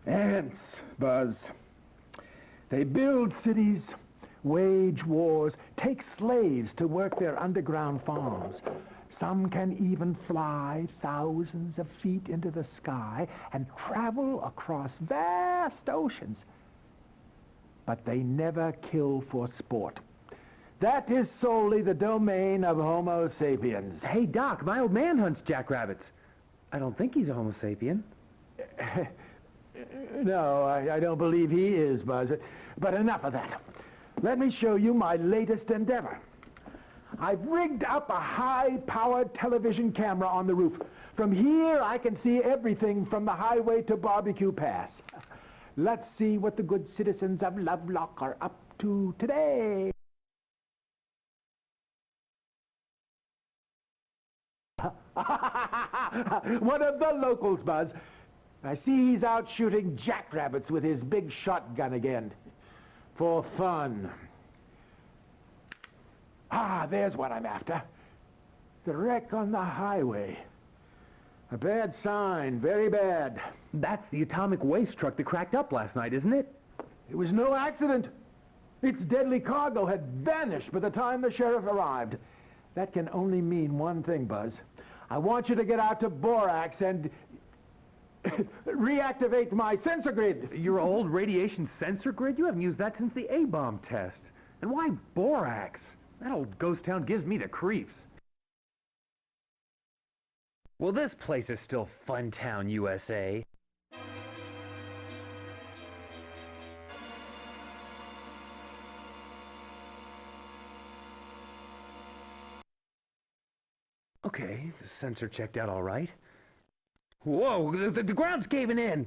Ants, Buzz. They build cities, wage wars, take slaves to work their underground farms. Some can even fly thousands of feet into the sky and travel across vast oceans. But they never kill for sport. That is solely the domain of Homo sapiens. Hey, Doc, my old man hunts jackrabbits. I don't think he's a Homo sapien. No, I don't believe he is, Buzz. But enough of that. Let me show you my latest endeavor. I've rigged up a high-powered television camera on the roof. From here, I can see everything from the highway to Barbecue Pass. Let's see what the good citizens of Lovelock are up to today. One of the locals, Buzz. I see he's out shooting jackrabbits with his big shotgun again. For fun. Ah, there's what I'm after. The wreck on the highway. A bad sign, very bad. That's the atomic waste truck that cracked up last night, isn't it? It was no accident. Its deadly cargo had vanished by the time the sheriff arrived. That can only mean one thing, Buzz. I want you to get out to Borax and reactivate my sensor grid. Your old radiation sensor grid? You haven't used that since the A-bomb test. And why Borax? That old ghost town gives me the creeps. Well, this place is still Funtown, USA. Okay, the sensor checked out all right. Whoa, the ground's caving in!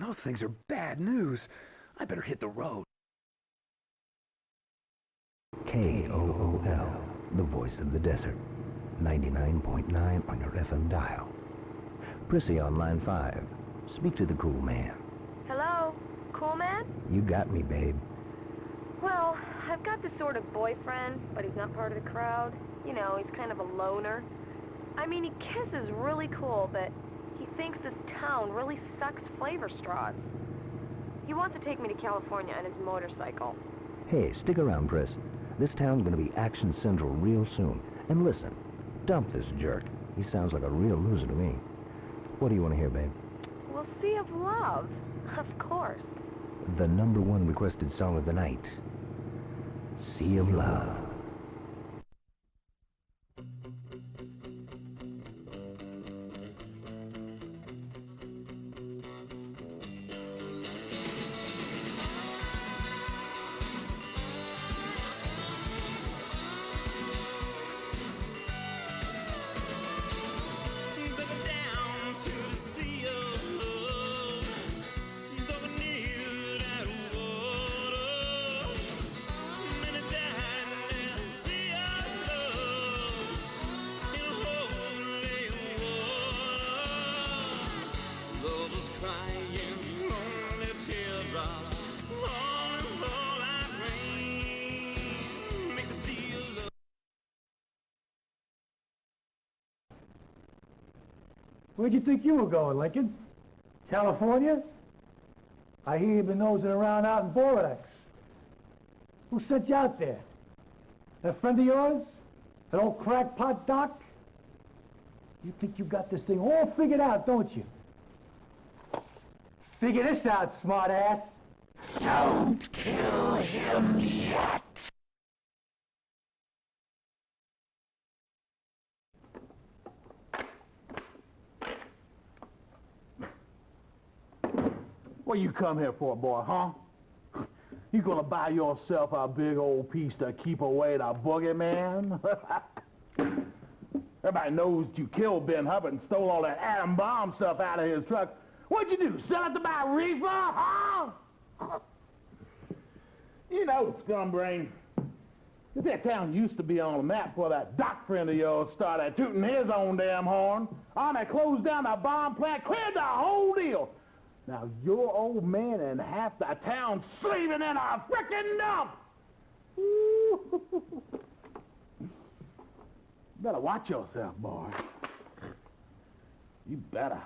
Those things are bad news. I better hit the road. KOOL, the voice of the desert. 99.9 on your FM dial. Prissy on line 5. Speak to the cool man. Hello? Cool man? You got me, babe. Well, I've got this sort of boyfriend, but he's not part of the crowd. You know, he's kind of a loner. I mean, he kisses really cool, but he thinks this town really sucks flavor straws. He wants to take me to California on his motorcycle. Hey, stick around, Priss. This town's gonna be action central real soon. And listen, dump this jerk. He sounds like a real loser to me. What do you want to hear, babe? We'll see of love. Of course. The #1 requested song of the night. Sea of Love. Where'd you think you were going, Lincoln? California? I hear you've been nosing around out in Borax. Who sent you out there? A friend of yours? An old crackpot doc? You think you got this thing all figured out, don't you? Figure this out, smartass. Don't kill him yet. What you come here for, boy, huh? You gonna buy yourself a big old piece to keep away the boogeyman? Everybody knows you killed Ben Hubbard and stole all that atom bomb stuff out of his truck. What'd you do, sell it to buy reefer, huh? You know, scumbrain, that town used to be on the map before that doc friend of yours started tooting his own damn horn. Army closed down the bomb plant, cleared the whole deal. Now, your old man and half the town slaving in a frickin' dump! Better watch yourself, boy. You better.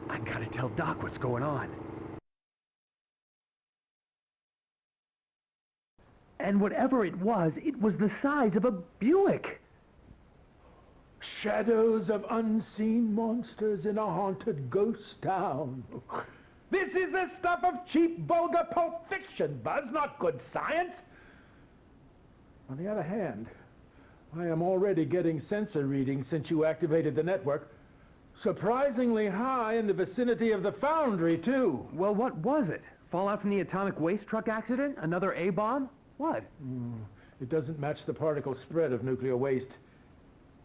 I gotta tell Doc what's going on. And whatever it was the size of a Buick. Shadows of unseen monsters in a haunted ghost town. This is the stuff of cheap, vulgar pulp fiction, Buzz, not good science. On the other hand, I am already getting sensor readings since you activated the network. Surprisingly high in the vicinity of the foundry, too. Well, what was it? Fallout from the atomic waste truck accident? Another A-bomb? What? It doesn't match the particle spread of nuclear waste.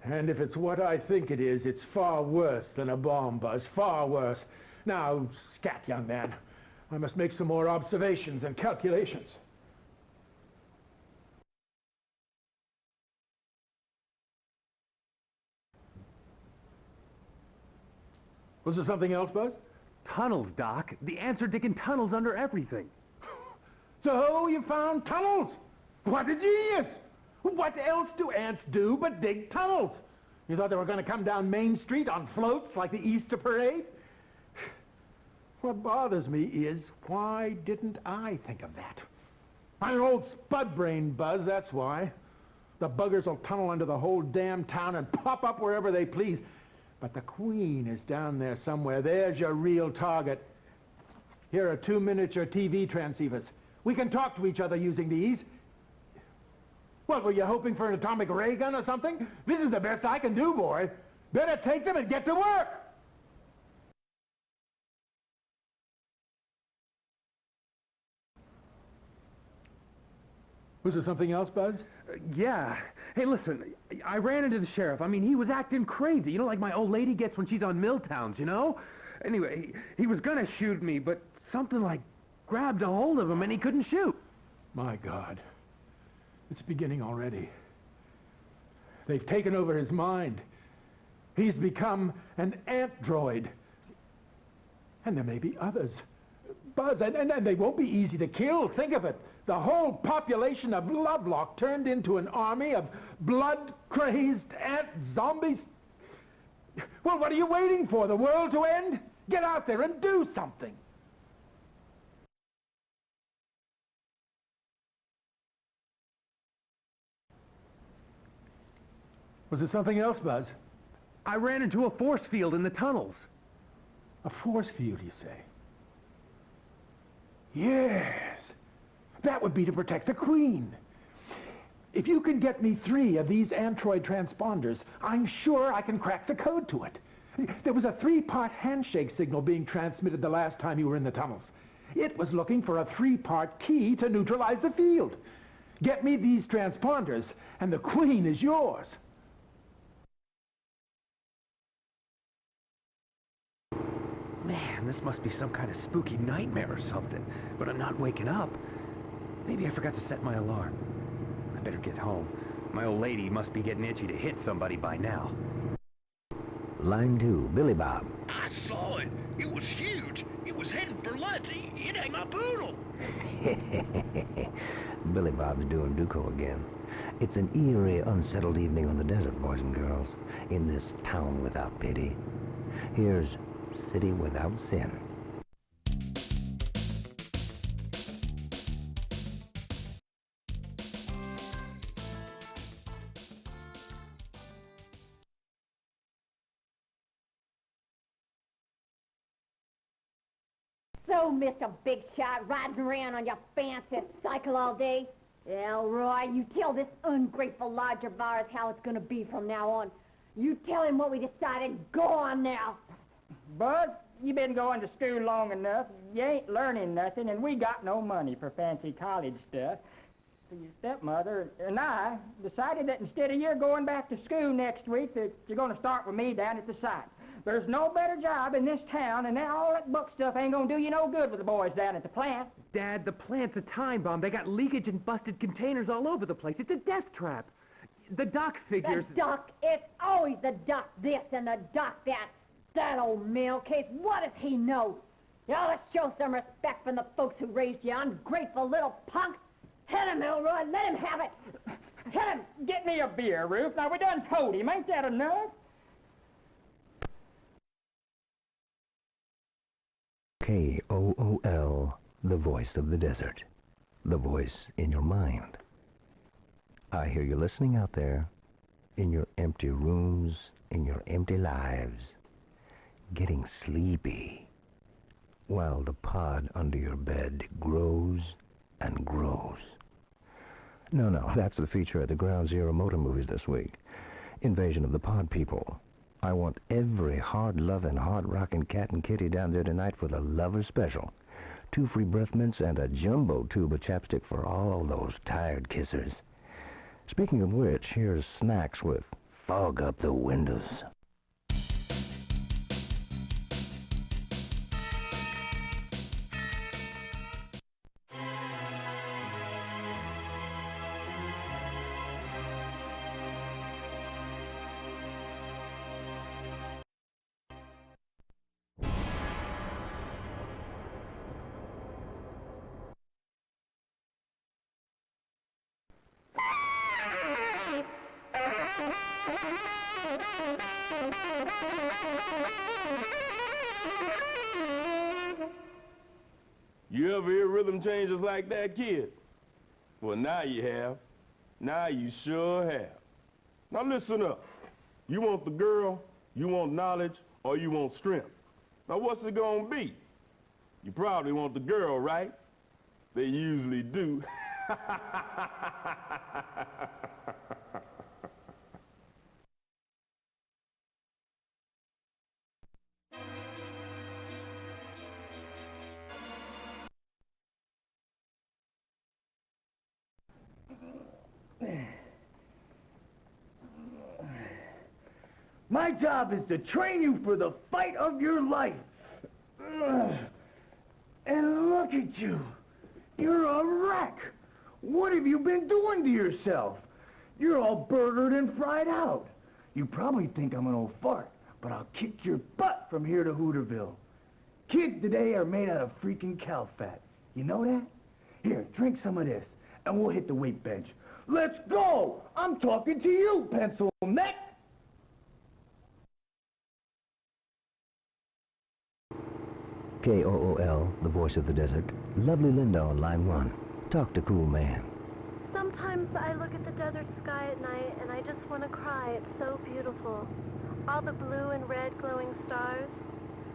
And if it's what I think it is, it's far worse than a bomb, Buzz. Far worse. Now, scat, young man. I must make some more observations and calculations. Was there something else, Buzz? Tunnels, Doc. The answer digging tunnels under everything. So you found tunnels? What a genius! What else do ants do but dig tunnels? You thought they were going to come down Main Street on floats like the Easter parade? What bothers me is, why didn't I think of that? I'm an old spud brain, Buzz, that's why. The buggers will tunnel under the whole damn town and pop up wherever they please. But the Queen is down there somewhere. There's your real target. Here are 2 miniature TV transceivers. We can talk to each other using these. What, were you hoping for an atomic ray gun or something? This is the best I can do, boy. Better take them and get to work. Was there something else, Buzz? Yeah. Hey, listen, I ran into the sheriff. I mean, he was acting crazy. You know, like my old lady gets when she's on Milltowns, you know? Anyway, he was gonna shoot me, but something like grabbed a hold of him and he couldn't shoot. My God. It's beginning already. They've taken over his mind. He's become an android. And there may be others. Buzz, and they won't be easy to kill. Think of it. The whole population of Lovelock turned into an army of blood-crazed ant zombies. Well, what are you waiting for? The world to end? Get out there and do something. Was there something else, Buzz? I ran into a force field in the tunnels. A force field, you say? Yes. That would be to protect the Queen. If you can get me 3 of these android transponders, I'm sure I can crack the code to it. There was a 3-part handshake signal being transmitted the last time you were in the tunnels. It was looking for a 3-part key to neutralize the field. Get me these transponders, and the Queen is yours. Man, this must be some kind of spooky nightmare or something. But I'm not waking up. Maybe I forgot to set my alarm. I better get home. My old lady must be getting itchy to hit somebody by now. Line 2, Billy Bob. I saw it. It was huge. It was heading for lunch. It ain't my poodle. Billy Bob's doing Duco again. It's an eerie, unsettled evening on the desert, boys and girls, in this town without pity. Here's City Without Sin. So, Mr. Big Shot, riding around on your fancy cycle all day? Elroy, you tell this ungrateful lodger of ours how it's gonna be from now on. You tell him what we decided. Go on now. Buzz, you been going to school long enough. You ain't learning nothing, and we got no money for fancy college stuff. So your stepmother and I decided that instead of you going back to school next week, that you're going to start with me down at the site. There's no better job in this town, and now all that book stuff ain't going to do you no good with the boys down at the plant. Dad, the plant's a time bomb. They got leakage and busted containers all over the place. It's a death trap. The doc figures... The doc, it's always the doc this and the doc that. That old mail case, what does he know? Now let's show some respect from the folks who raised you, ungrateful little punk. Hit him, Elroy, let him have it. Hit him. Get me a beer, Ruth. Now, we done told him. Ain't that enough? KOOL, the voice of the desert. The voice in your mind. I hear you listening out there, in your empty rooms, in your empty lives, getting sleepy, while the pod under your bed grows and grows. No, that's the feature at the Ground Zero Motor Movies this week. Invasion of the Pod People. I want every hard-loving, hard-rocking cat and kitty down there tonight for the Lover Special. 2 free breath mints and a jumbo tube of chapstick for all those tired kissers. Speaking of which, here's Snacks with Fog Up the Windows. You ever hear rhythm changes like that, kid? Well, now you have. Now you sure have. Now listen up. You want the girl, you want knowledge, or you want strength. Now what's it gonna be? You probably want the girl, right? They usually do. My job is to train you for the fight of your life. And look at you. You're a wreck. What have you been doing to yourself? You're all burgered and fried out. You probably think I'm an old fart, but I'll kick your butt from here to Hooterville. Kids today are made out of freaking cow fat. You know that? Here, drink some of this, and we'll hit the weight bench. Let's go! I'm talking to you, pencil neck! KOOL, the voice of the desert. Lovely Linda on line 1. Talk to Cool Man. Sometimes I look at the desert sky at night and I just want to cry. It's so beautiful. All the blue and red glowing stars.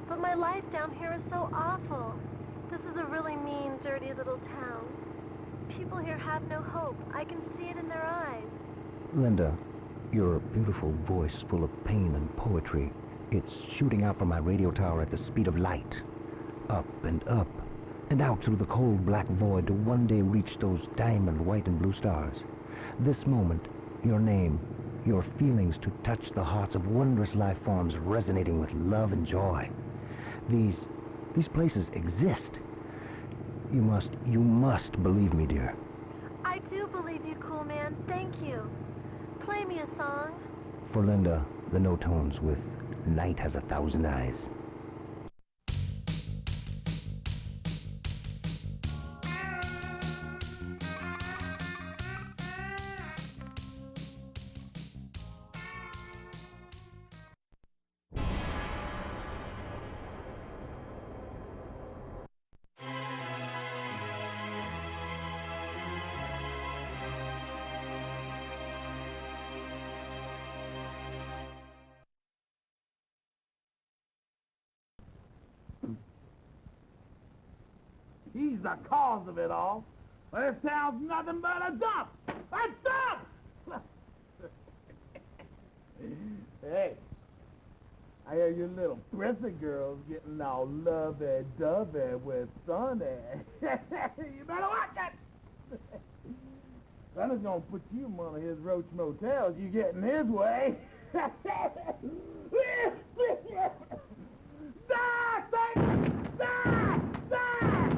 But my life down here is so awful. This is a really mean, dirty little town. People here have no hope. I can see it in their eyes. Linda, your beautiful voice full of pain and poetry. It's shooting out from my radio tower at the speed of light. Up, and out through the cold black void to one day reach those diamond white and blue stars. This moment, your name, your feelings to touch the hearts of wondrous life forms resonating with love and joy. These places exist. You must believe me, dear. I do believe you, Cool Man. Thank you. Play me a song. For Linda, the no tones with Night Has a Thousand Eyes. He's the cause of it all. This town's nothing but a dump! A dump! Hey, I hear you little prissy girls getting all lovey-dovey with Sonny. You better watch it! Sonny's gonna put you in one of his roach motels. You get in his way. Die, Satan! Die! Die!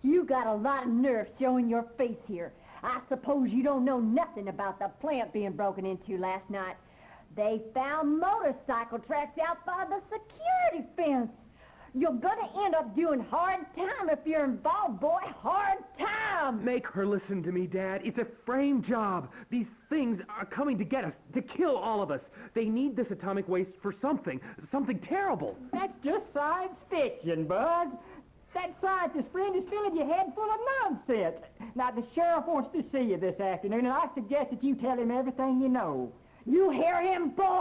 You got a lot of nerve showing your face here. I suppose you don't know nothing about the plant being broken into last night. They found motorcycle tracks out by the security fence. You're gonna end up doing hard time if you're involved, boy. Hard time! Make her listen to me, Dad. It's a frame job. These things are coming to get us, to kill all of us. They need this atomic waste for something terrible. That's just science fiction, Bud. That scientist friend is filling your head full of nonsense. Now, the sheriff wants to see you this afternoon, and I suggest that you tell him everything you know. You hear him, boy?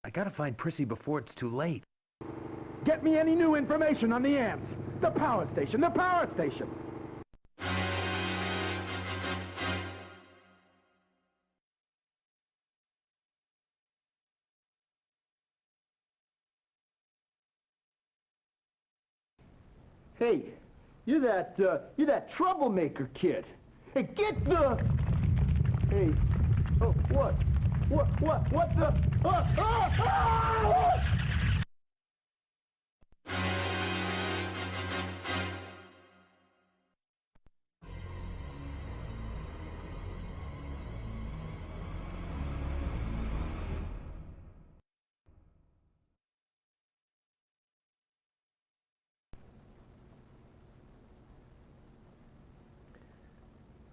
I gotta find Prissy before it's too late. Get me any new information on the ants. The power station, the power station. Hey, you're that troublemaker kid. Hey, get the... Hey, oh, what the...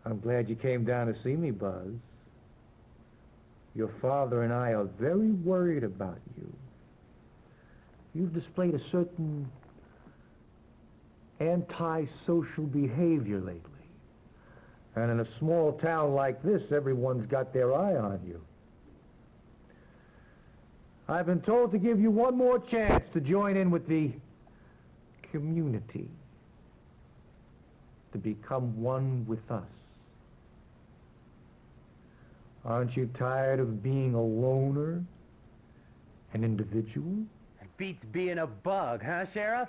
I'm glad you came down to see me, Buzz. Your father and I are very worried about you. You've displayed a certain antisocial behavior lately. And in a small town like this, everyone's got their eye on you. I've been told to give you one more chance to join in with the community, to become one with us. Aren't you tired of being a loner, an individual? It beats being a bug, huh, Sheriff?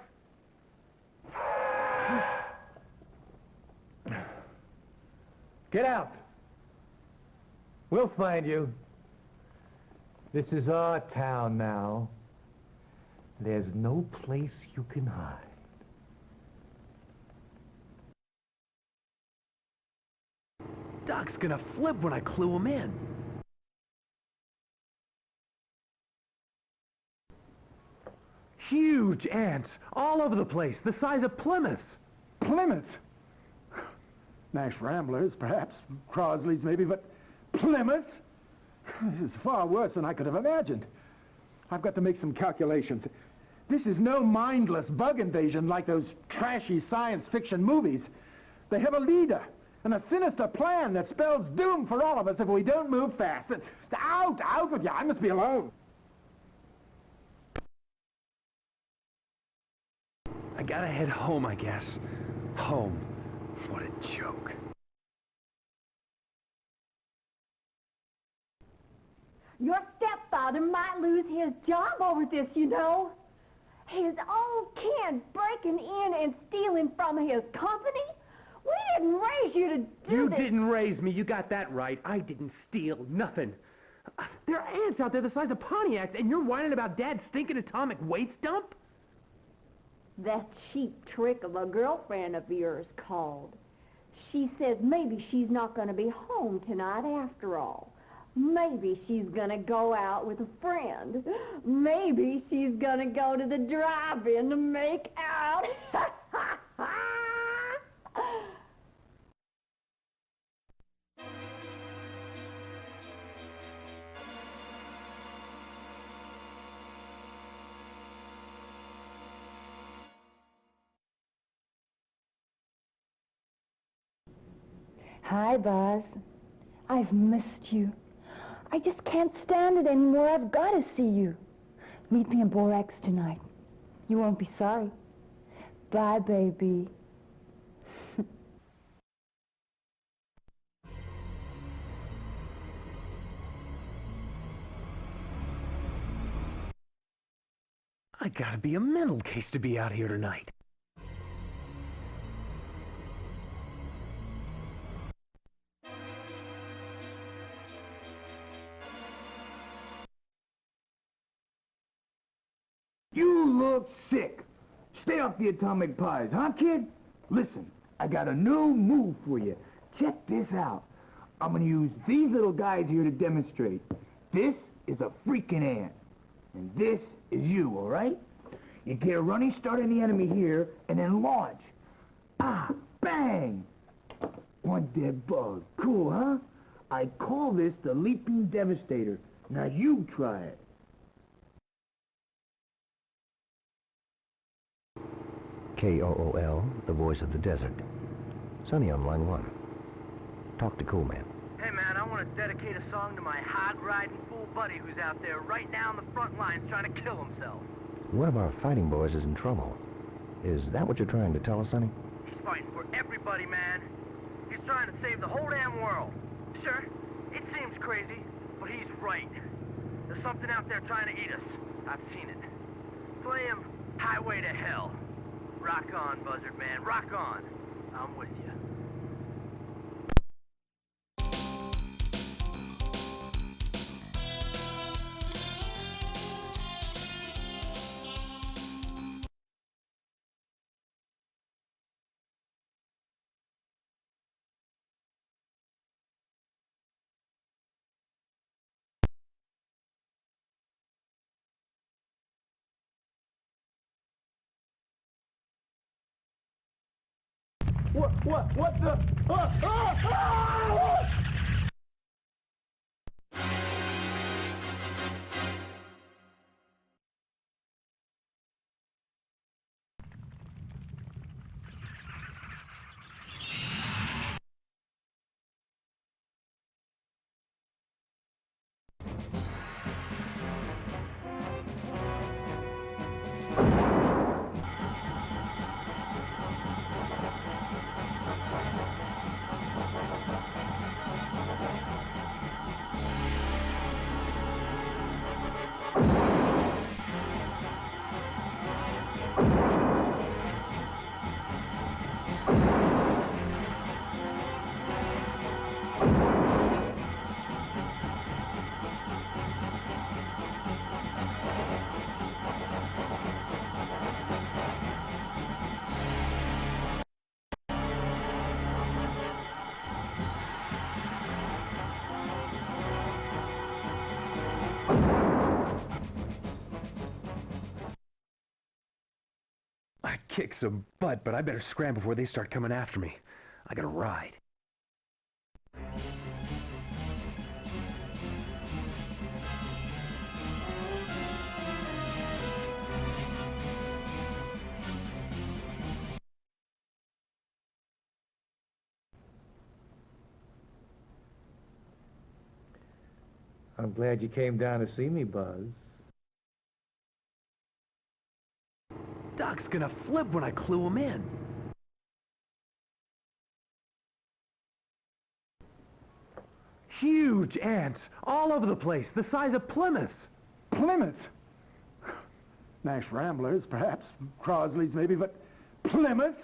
Get out! We'll find you. This is our town now. There's no place you can hide. Doc's gonna flip when I clue him in. Huge ants, all over the place, the size of Plymouths. Plymouth? Nash Ramblers, perhaps. Crosley's, maybe, but Plymouth? This is far worse than I could have imagined. I've got to make some calculations. This is no mindless bug invasion like those trashy science fiction movies. They have a leader and a sinister plan that spells doom for all of us if we don't move fast. Out with you. I must be alone. I gotta head home, I guess. Home. What a joke. Your stepfather might lose his job over this, you know. His own kid breaking in and stealing from his company? We didn't raise you to do You this. didn't raise me, you got that right. I didn't steal nothing. There are ants out there the size of Pontiacs, and you're whining about Dad's stinking atomic waste dump? That cheap trick of a girlfriend of yours called. She says maybe she's not going to be home tonight after all. Maybe she's going to go out with a friend. Maybe she's going to go to the drive-in to make out. Hi, Buzz. I've missed you. I just can't stand it anymore. I've got to see you. Meet me in Borax tonight. You won't be sorry. Bye, baby. I gotta be a mental case to be out here tonight. You look sick. Stay off the atomic pies, huh, kid? Listen, I got a new move for you. Check this out. I'm gonna use these little guys here to demonstrate. This is a freaking ant. And this is you, all right? You get a running start on the enemy here, and then launch. Ah, bang! One dead bug. Cool, huh? I call this the Leaping Devastator. Now you try it. KOOL, the voice of the desert. Sonny on line 1. Talk to Cool Man. Hey man, I want to dedicate a song to my hog-riding fool buddy who's out there right now on the front lines trying to kill himself. One of our fighting boys is in trouble. Is that what you're trying to tell us, Sonny? He's fighting for everybody, man. He's trying to save the whole damn world. Sure, it seems crazy, but he's right. There's something out there trying to eat us. I've seen it. Play him Highway to Hell. Rock on, Buzzard Man, rock on. I'm with you. What the? Ah! Ah! Ah! I kick some butt, but I better scram before they start coming after me. I gotta ride. I'm glad you came down to see me, Buzz. Doc's gonna flip when I clue him in. Huge ants, all over the place, the size of Plymouths. Plymouth? Nash Ramblers, perhaps. Crosley's, maybe, but Plymouth?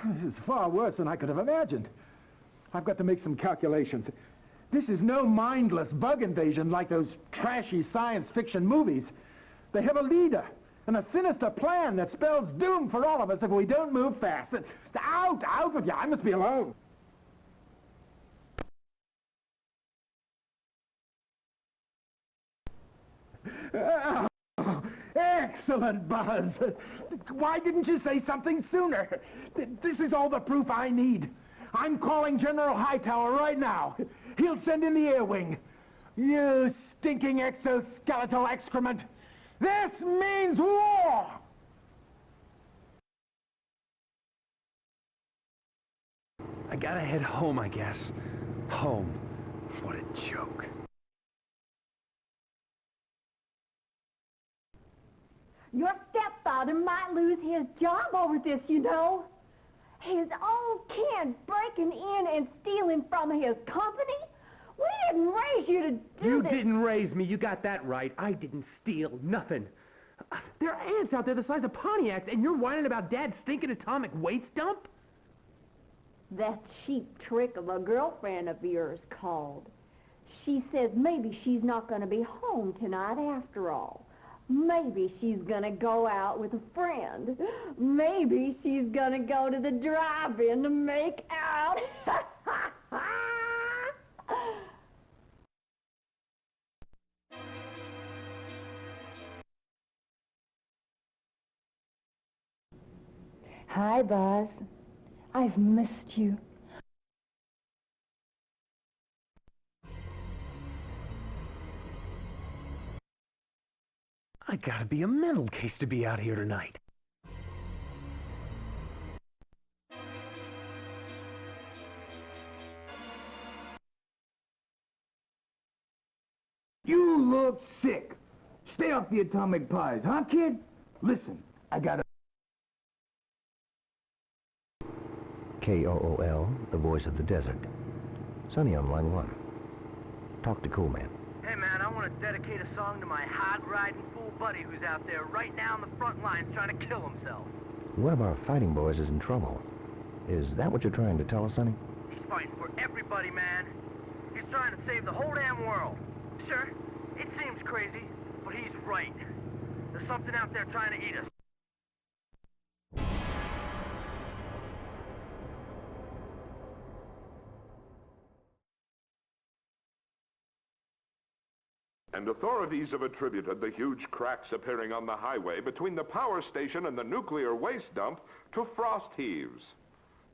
This is far worse than I could have imagined. I've got to make some calculations. This is no mindless bug invasion like those trashy science fiction movies. They have a leader and a sinister plan that spells doom for all of us if we don't move fast. Out with you. I must be alone. Oh, excellent, Buzz. Why didn't you say something sooner? This is all the proof I need. I'm calling General Hightower right now. He'll send in the air wing. You stinking exoskeletal excrement. This means war! I gotta head home, I guess. Home. What a joke. Your stepfather might lose his job over this, you know. His own kid breaking in and stealing from his company? We didn't raise you to do You this. didn't raise me, you got that right. I didn't steal nothing. There are ants out there the size of Pontiacs, and you're whining about Dad's stinking atomic waste dump? That cheap trick of a girlfriend of yours called. She says maybe she's not going to be home tonight after all. Maybe she's going to go out with a friend. Maybe she's going to go to the drive-in to make out. Hi, Buzz. I've missed you. I gotta be a mental case to be out here tonight. You look sick. Stay off the atomic pies, huh, kid? Listen, I gotta... KOOL, the voice of the desert. Sonny on line 1. Talk to Cool Man. Hey man, I want to dedicate a song to my hog-riding fool buddy who's out there right now on the front lines trying to kill himself. One of our fighting boys is in trouble. Is that what you're trying to tell us, Sonny? He's fighting for everybody, man. He's trying to save the whole damn world. Sure, it seems crazy, but he's right. There's something out there trying to eat us. And authorities have attributed the huge cracks appearing on the highway between the power station and the nuclear waste dump to frost heaves.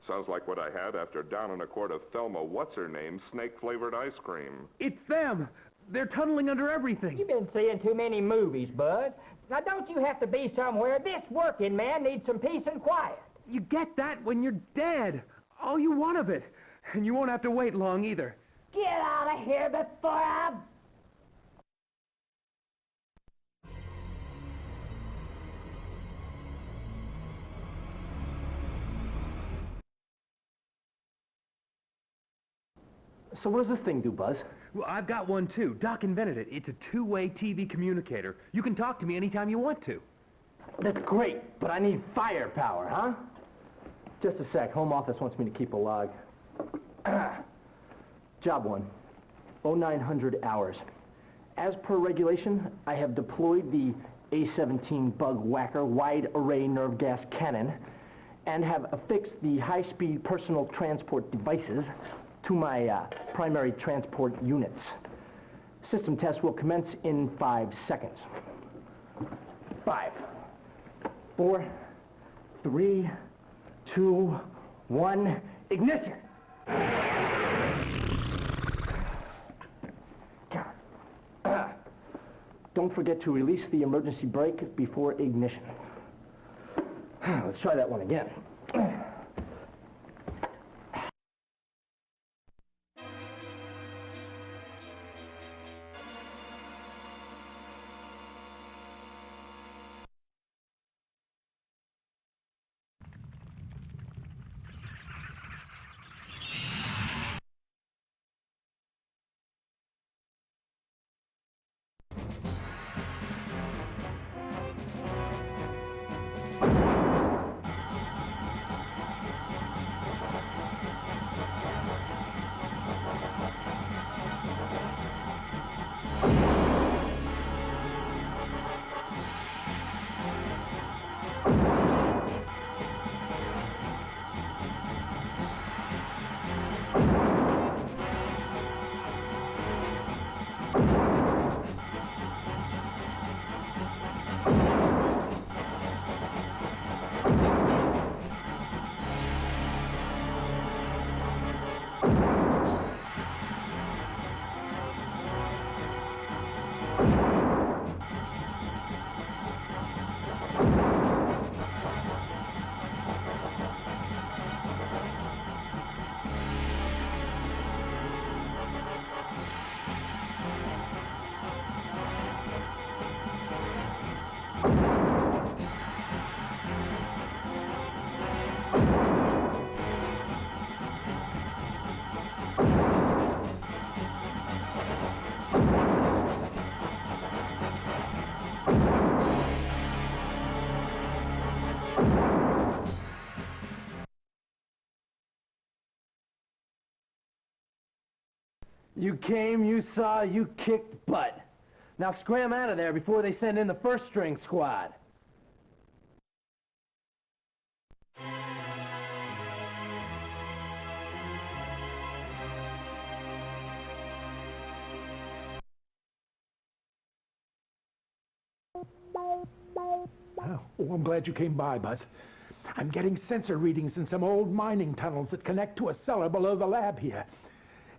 Sounds like what I had after downing a quart of Thelma What's-Her-Name snake-flavored ice cream. It's them! They're tunneling under everything! You've been seeing too many movies, Buzz. Now, don't you have to be somewhere? This working man needs some peace and quiet. You get that when you're dead. All you want of it. And you won't have to wait long either. Get out of here before I... So what does this thing do, Buzz? Well, I've got one too. Doc invented it. It's a two-way TV communicator. You can talk to me anytime you want to. That's great, but I need firepower, huh? Just a sec. Home office wants me to keep a log. Job 1. 0900 hours. As per regulation, I have deployed the A-17 Bug Whacker Wide Array Nerve Gas Cannon and have affixed the high-speed personal transport devices to my primary transport units. System test will commence in 5 seconds. 5, 4, 3, 2, 1, ignition! Don't forget to release the emergency brake before ignition. Let's try that one again. You came, you saw, you kicked butt. Now scram out of there before they send in the first string squad. Oh, I'm glad you came by, Buzz. I'm getting sensor readings in some old mining tunnels that connect to a cellar below the lab here.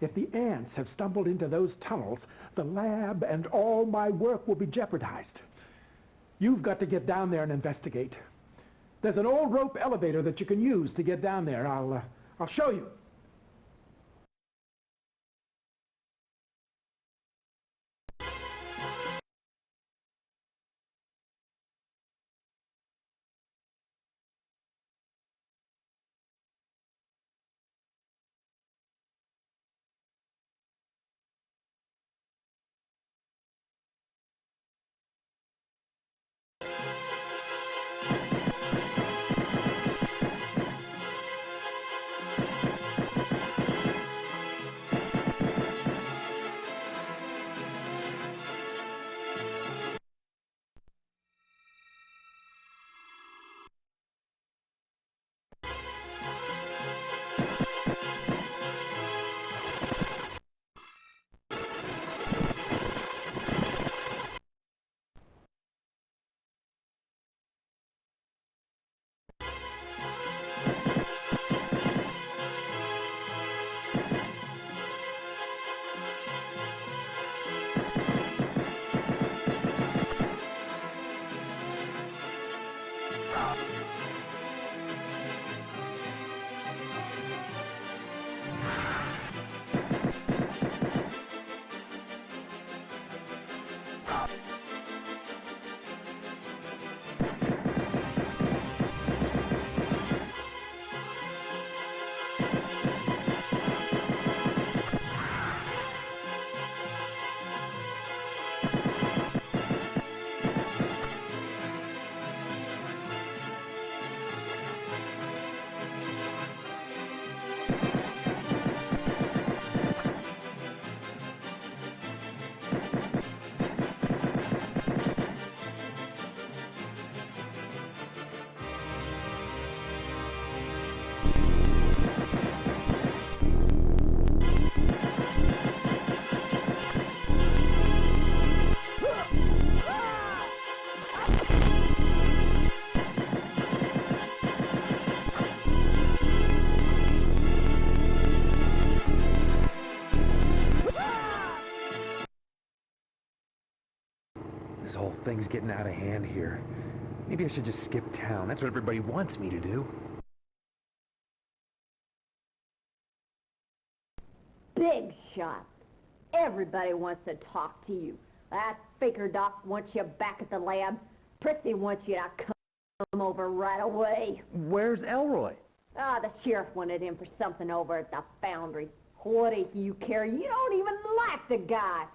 If the ants have stumbled into those tunnels, the lab and all my work will be jeopardized. You've got to get down there and investigate. There's an old rope elevator that you can use to get down there. I'll show you. This whole thing's getting out of hand here. Maybe I should just skip town. That's what everybody wants me to do. Big shot. Everybody wants to talk to you. That faker doc wants you back at the lab. Prissy wants you to come over right away. Where's Elroy? Ah, the sheriff wanted him for something over at the foundry. What do you care? You don't even like the guy.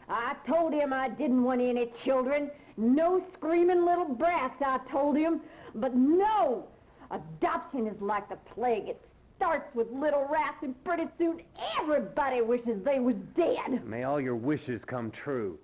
I told him I didn't want any children. No screaming little brats, I told him. But no! Adoption is like the plague. It starts with little rats, and pretty soon everybody wishes they was dead. May all your wishes come true.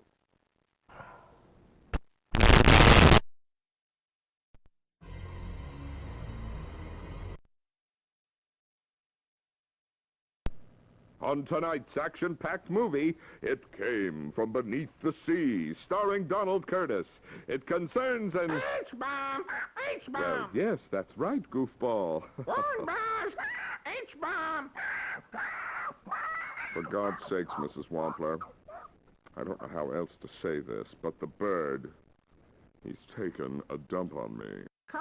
On tonight's action-packed movie, It Came From Beneath the Sea, starring Donald Curtis. It concerns an... H-bomb! H-bomb! Well, yes, that's right, goofball. Wrong, boss! H-bomb! For God's sakes, Mrs. Wampler, I don't know how else to say this, but the bird, he's taken a dump on me. Huh?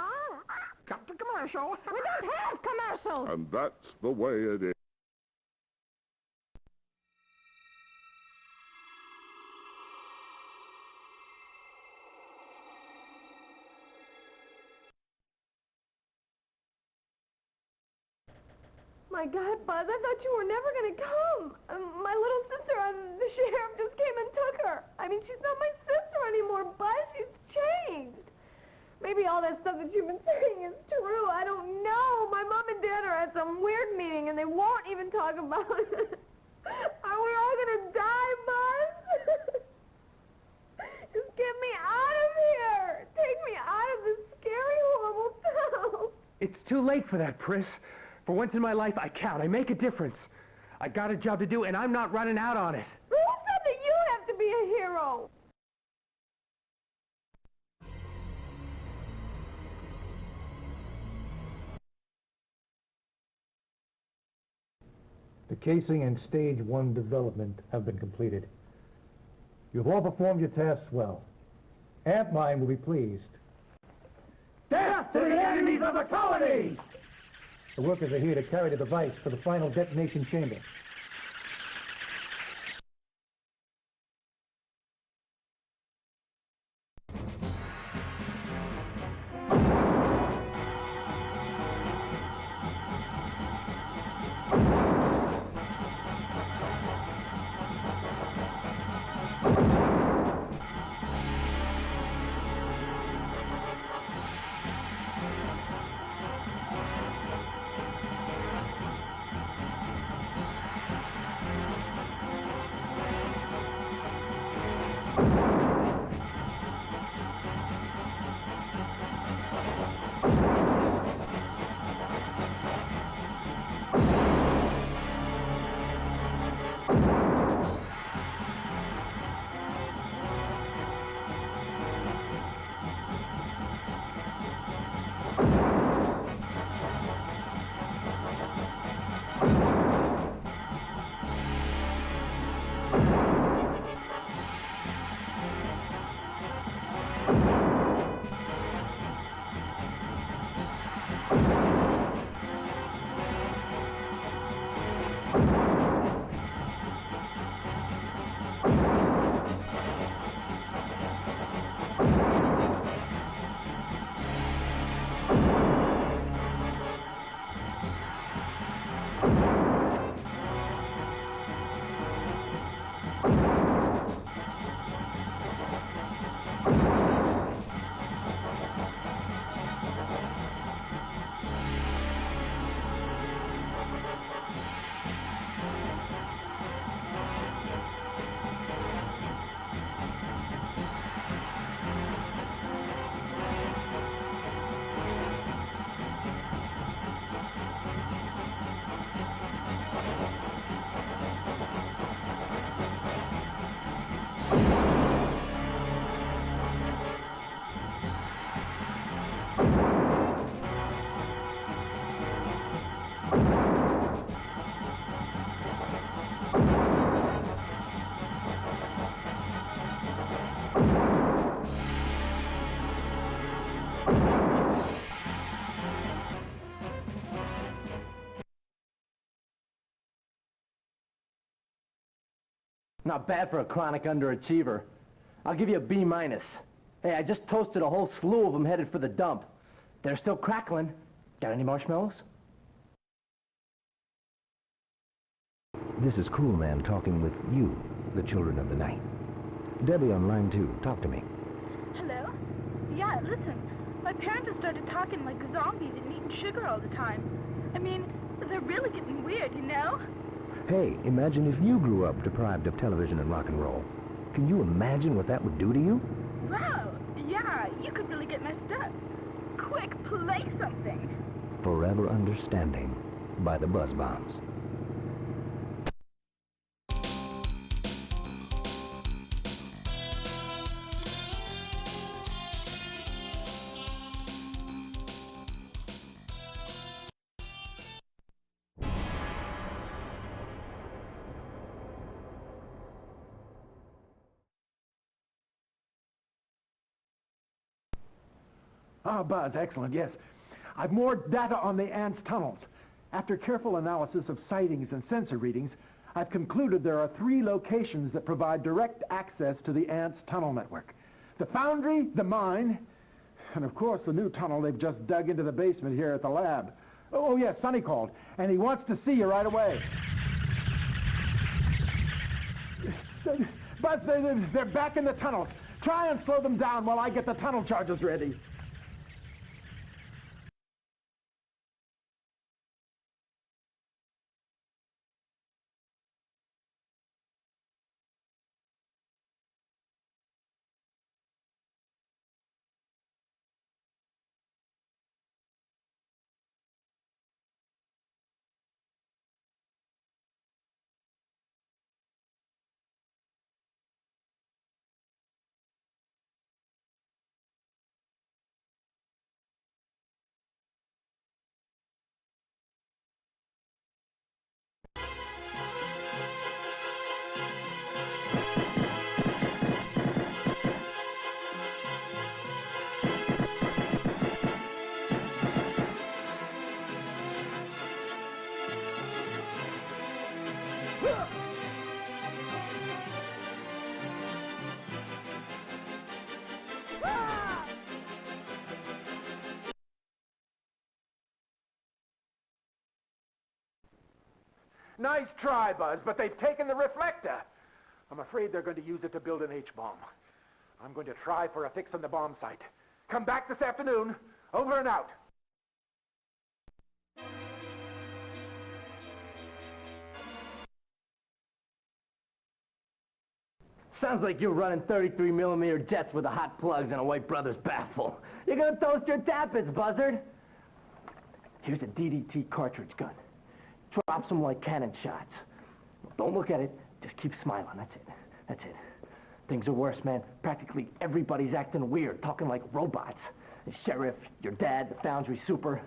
Cut the commercial! We don't have commercials! And that's the way it is. My God, Buzz, I thought you were never going to come. My little sister, the sheriff just came and took her. I mean, she's not my sister anymore, Buzz. She's changed. Maybe all that stuff that you've been saying is true. I don't know. My mom and dad are at some weird meeting, and they won't even talk about it. Are we all going to die, Buzz? Just get me out of here. Take me out of this scary, horrible town. It's too late for that, Pris. For once in my life, I count. I make a difference. I got a job to do, and I'm not running out on it. Who said that you have to be a hero? The casing and stage 1 development have been completed. You've all performed your tasks well. Antline will be pleased. Death to the enemies of the colony! The workers are here to carry the device to the final detonation chamber. Not bad for a chronic underachiever. I'll give you a B minus. Hey, I just toasted a whole slew of them headed for the dump. They're still crackling. Got any marshmallows? This is Cool Man talking with you, the children of the night. Debbie on line 2, talk to me. Hello? Yeah, listen. My parents have started talking like zombies and eating sugar all the time. I mean, they're really getting weird, you know? Hey, imagine if you grew up deprived of television and rock and roll. Can you imagine what that would do to you? Wow, yeah, you could really get messed up. Quick, play something. Forever Understanding by the Buzz Bombs. Ah, Buzz, excellent, yes. I've more data on the ants' tunnels. After careful analysis of sightings and sensor readings, I've concluded there are 3 locations that provide direct access to the ants' tunnel network. The foundry, the mine, and of course the new tunnel they've just dug into the basement here at the lab. Oh yes, Sonny called, and he wants to see you right away. Buzz, they're back in the tunnels. Try and slow them down while I get the tunnel charges ready. Nice try, Buzz, but they've taken the reflector. I'm afraid they're going to use it to build an H-bomb. I'm going to try for a fix on the bomb site. Come back this afternoon. Over and out. Sounds like you're running 33mm jets with the hot plugs and a White Brothers baffle. You're gonna toast your tappets, buzzard. Here's a DDT cartridge gun. Drops them like cannon shots. Don't look at it, just keep smiling, that's it. That's it. Things are worse, man. Practically everybody's acting weird, talking like robots. The sheriff, your dad, the foundry super.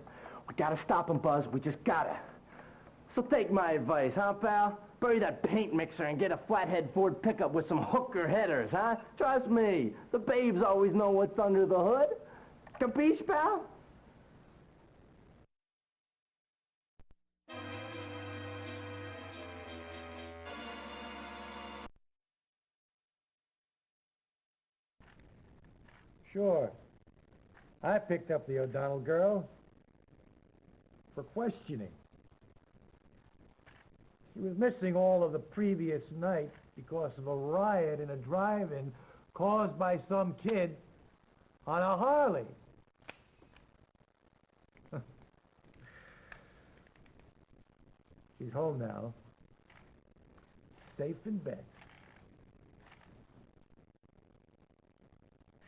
We gotta stop them, Buzz, we just gotta. So take my advice, huh, pal? Bury that paint mixer and get a flathead Ford pickup with some hooker headers, huh? Trust me, the babes always know what's under the hood. Capiche, pal? Sure. I picked up the O'Donnell girl for questioning. She was missing all of the previous night because of a riot in a drive-in caused by some kid on a Harley. She's home now, safe in bed.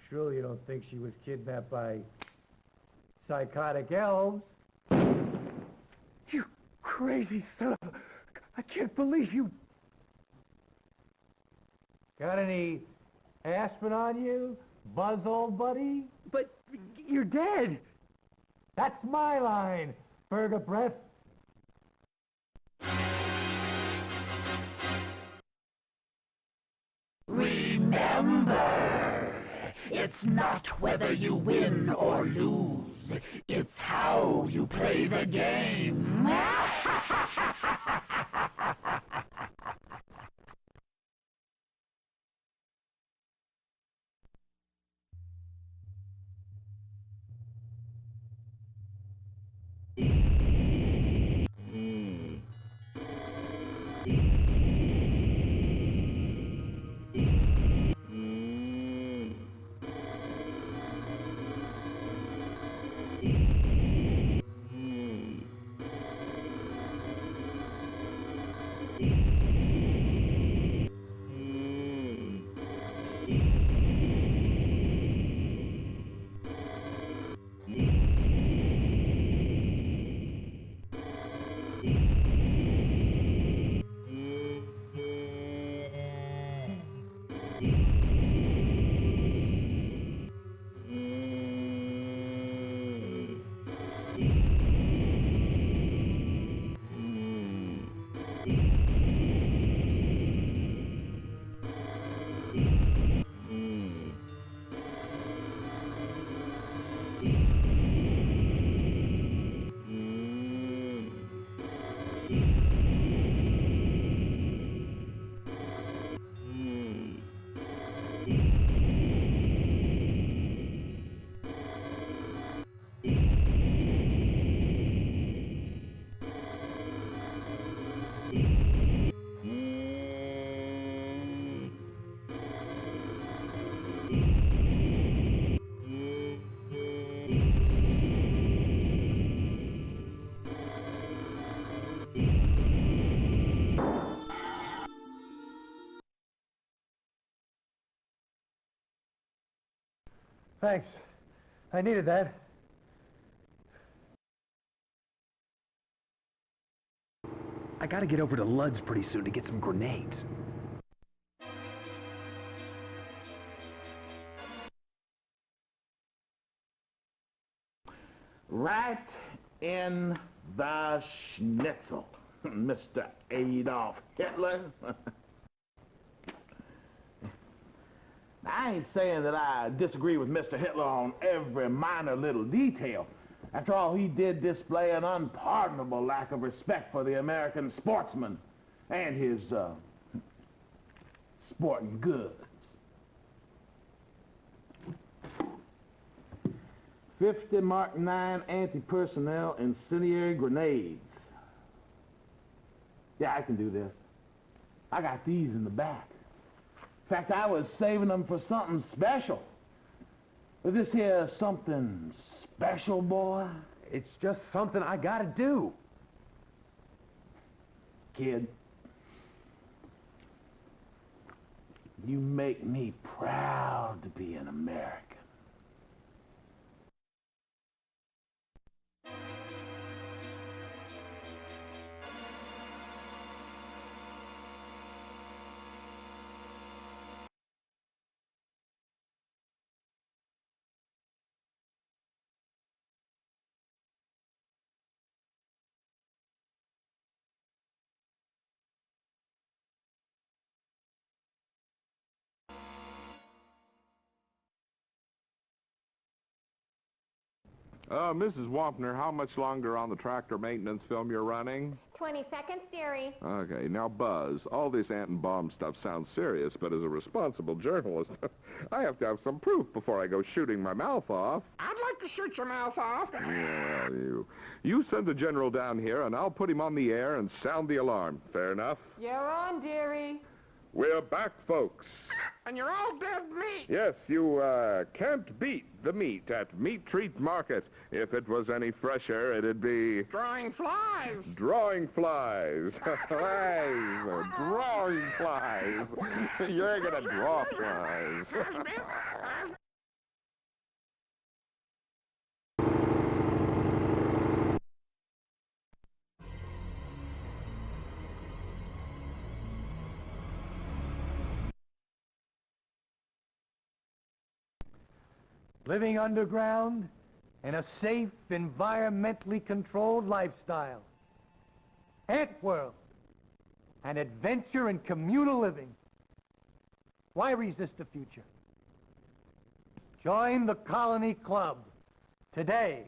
Surely you don't think she was kidnapped by psychotic elves? You crazy son of a... I can't believe you... Got any aspirin on you, Buzz, old buddy? But you're dead. That's my line, Burger Breath. Remember, it's not whether you win or lose, it's how you play the game. Thanks. I needed that. I gotta get over to Ludd's pretty soon to get some grenades. Right in the schnitzel, Mr. Adolf Hitler. I ain't saying that I disagree with Mr. Hitler on every minor little detail. After all, he did display an unpardonable lack of respect for the American sportsman and his sporting goods. 50 Mark 9 anti-personnel incendiary grenades. Yeah, I can do this. I got these in the back. In fact, I was saving them for something special. But this here something special, boy? It's just something I gotta do. Kid, you make me proud to be an American. Mrs. Wampner, how much longer on the tractor maintenance film you're running? 20 seconds, dearie. Okay, now Buzz, all this ant and bomb stuff sounds serious, but as a responsible journalist, I have to have some proof before I go shooting my mouth off. I'd like to shoot your mouth off. Yeah, you send the general down here, and I'll put him on the air and sound the alarm. Fair enough? You're on, dearie. We're back, folks. And you're all dead meat. Yes, you can't beat the meat at Meat Treat Market. If it was any fresher, it'd be... Drawing flies. Drawing flies. Drawing flies. You're gonna draw flies. Living underground in a safe, environmentally controlled lifestyle. Ant World. An adventure in communal living. Why resist the future? Join the Colony Club today.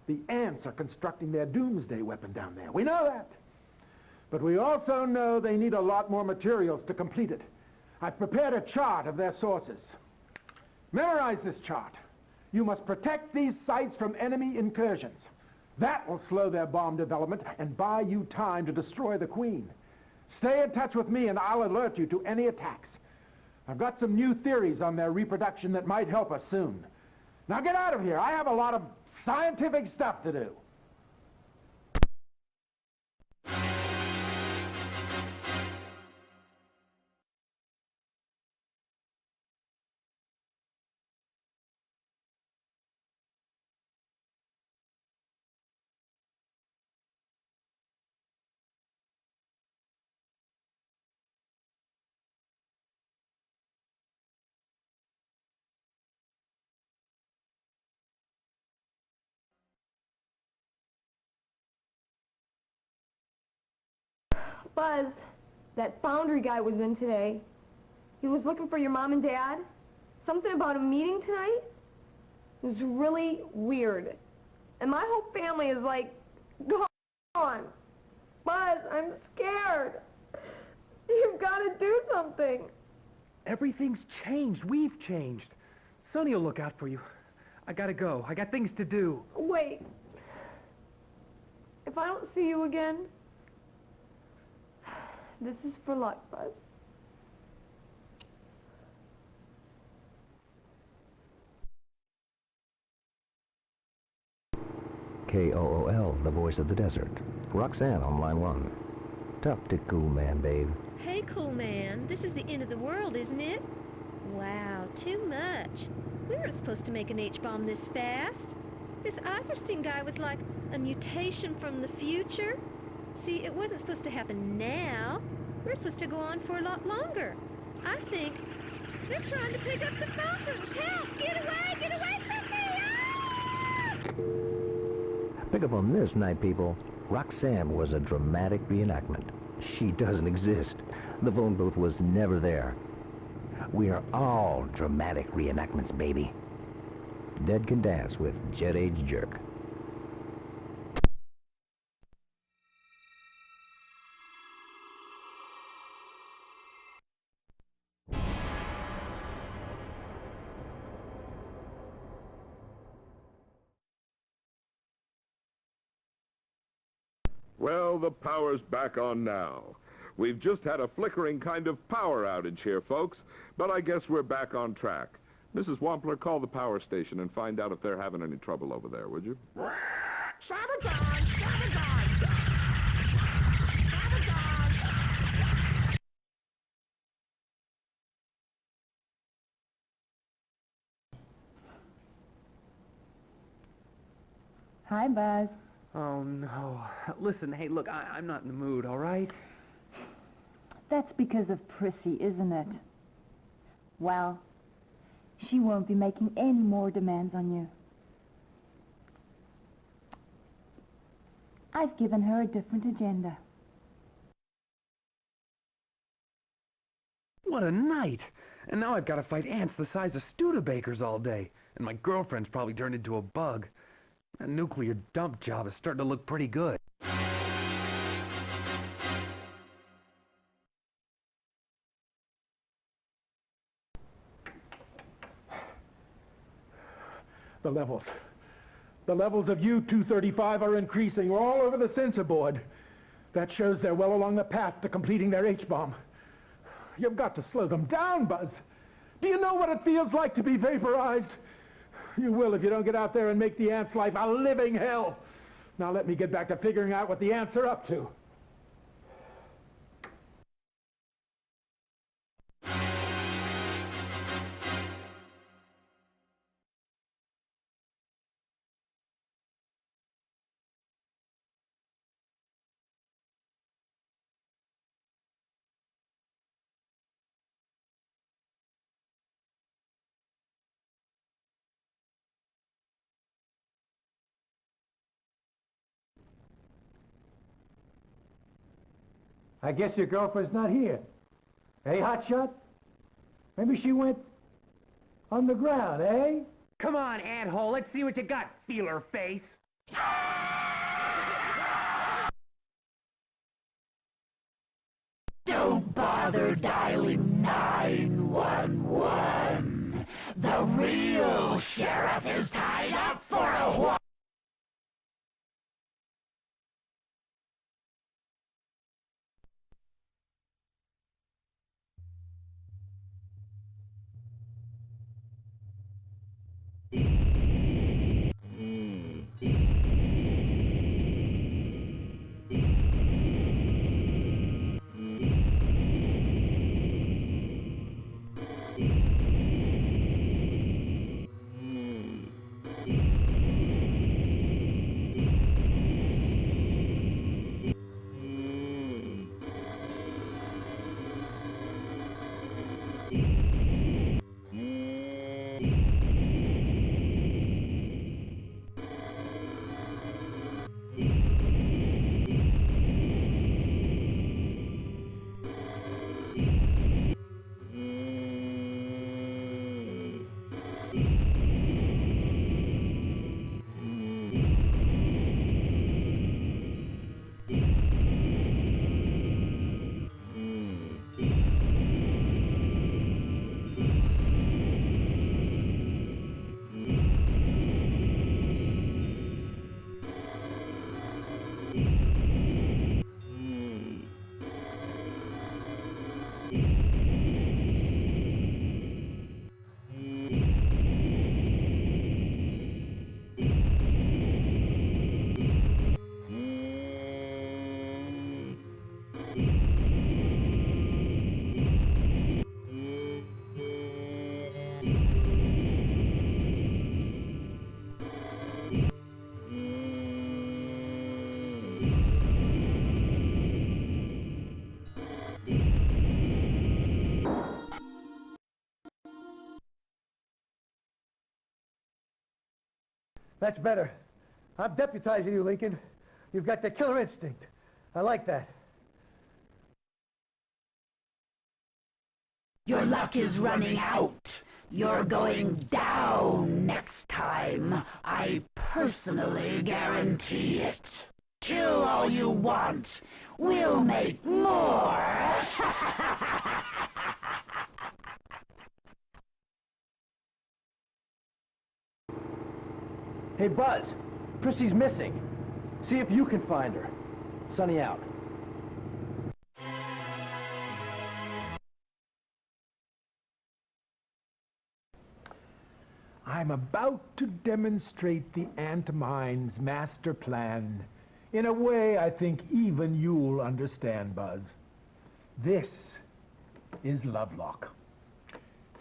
The ants are constructing their doomsday weapon down there. We know that. But we also know they need a lot more materials to complete it. I've prepared a chart of their sources. Memorize this chart. You must protect these sites from enemy incursions. That will slow their bomb development and buy you time to destroy the Queen. Stay in touch with me and I'll alert you to any attacks. I've got some new theories on their reproduction that might help us soon. Now get out of here. I have a lot of scientific stuff to do. Buzz, that foundry guy was in today. He was looking for your mom and dad. Something about a meeting tonight. It was really weird. And my whole family is like, gone. Buzz, I'm scared. You've got to do something. Everything's changed. We've changed. Sonny will look out for you. I gotta go. I got things to do. Wait. If I don't see you again, this is for luck, Buzz. KOOL, the voice of the desert. Roxanne on line 1. Talk to Cool Man, babe. Hey, cool man. This is the end of the world, isn't it? Wow, too much. We weren't supposed to make an H-bomb this fast. This Eiserstein guy was like a mutation from the future. See, it wasn't supposed to happen now. We're supposed to go on for a lot longer. I think they're trying to pick up the Falcons. Help! Get away! Get away from me! Ah! Pick up on this, night people. Roxanne was a dramatic reenactment. She doesn't exist. The phone booth was never there. We are all dramatic reenactments, baby. Dead Can Dance with Jet Age Jerk. Well, the power's back on now. We've just had a flickering kind of power outage here, folks, but I guess we're back on track. Mrs. Wampler, call the power station and find out if they're having any trouble over there, would you? Sabotage! Sabotage! Hi, Buzz. Oh, no. Listen, hey, look, I'm not in the mood, all right? That's because of Prissy, isn't it? Well, she won't be making any more demands on you. I've given her a different agenda. What a night! And now I've got to fight ants the size of Studebakers all day. And my girlfriend's probably turned into a bug. That nuclear dump job is starting to look pretty good. The levels of U-235 are increasing. We're all over the sensor board. That shows they're well along the path to completing their H-bomb. You've got to slow them down, Buzz. Do you know what it feels like to be vaporized? You will if you don't get out there and make the ants' life a living hell. Now let me get back to figuring out what the ants are up to. I guess your girlfriend's not here. Hey, hotshot? Maybe she went underground, eh? Come on, anthole, let's see what you got, feeler face. Don't bother dialing 911. The real sheriff is tied up for a while. That's better. I'm deputizing you, Lincoln. You've got the killer instinct. I like that. Your luck is running out. You're going down next time. I personally guarantee it. Kill all you want. We'll make more. Hey, Buzz. Prissy's missing. See if you can find her. Sunny out. I'm about to demonstrate the ant mine's master plan in a way I think even you'll understand, Buzz. This is Lovelock.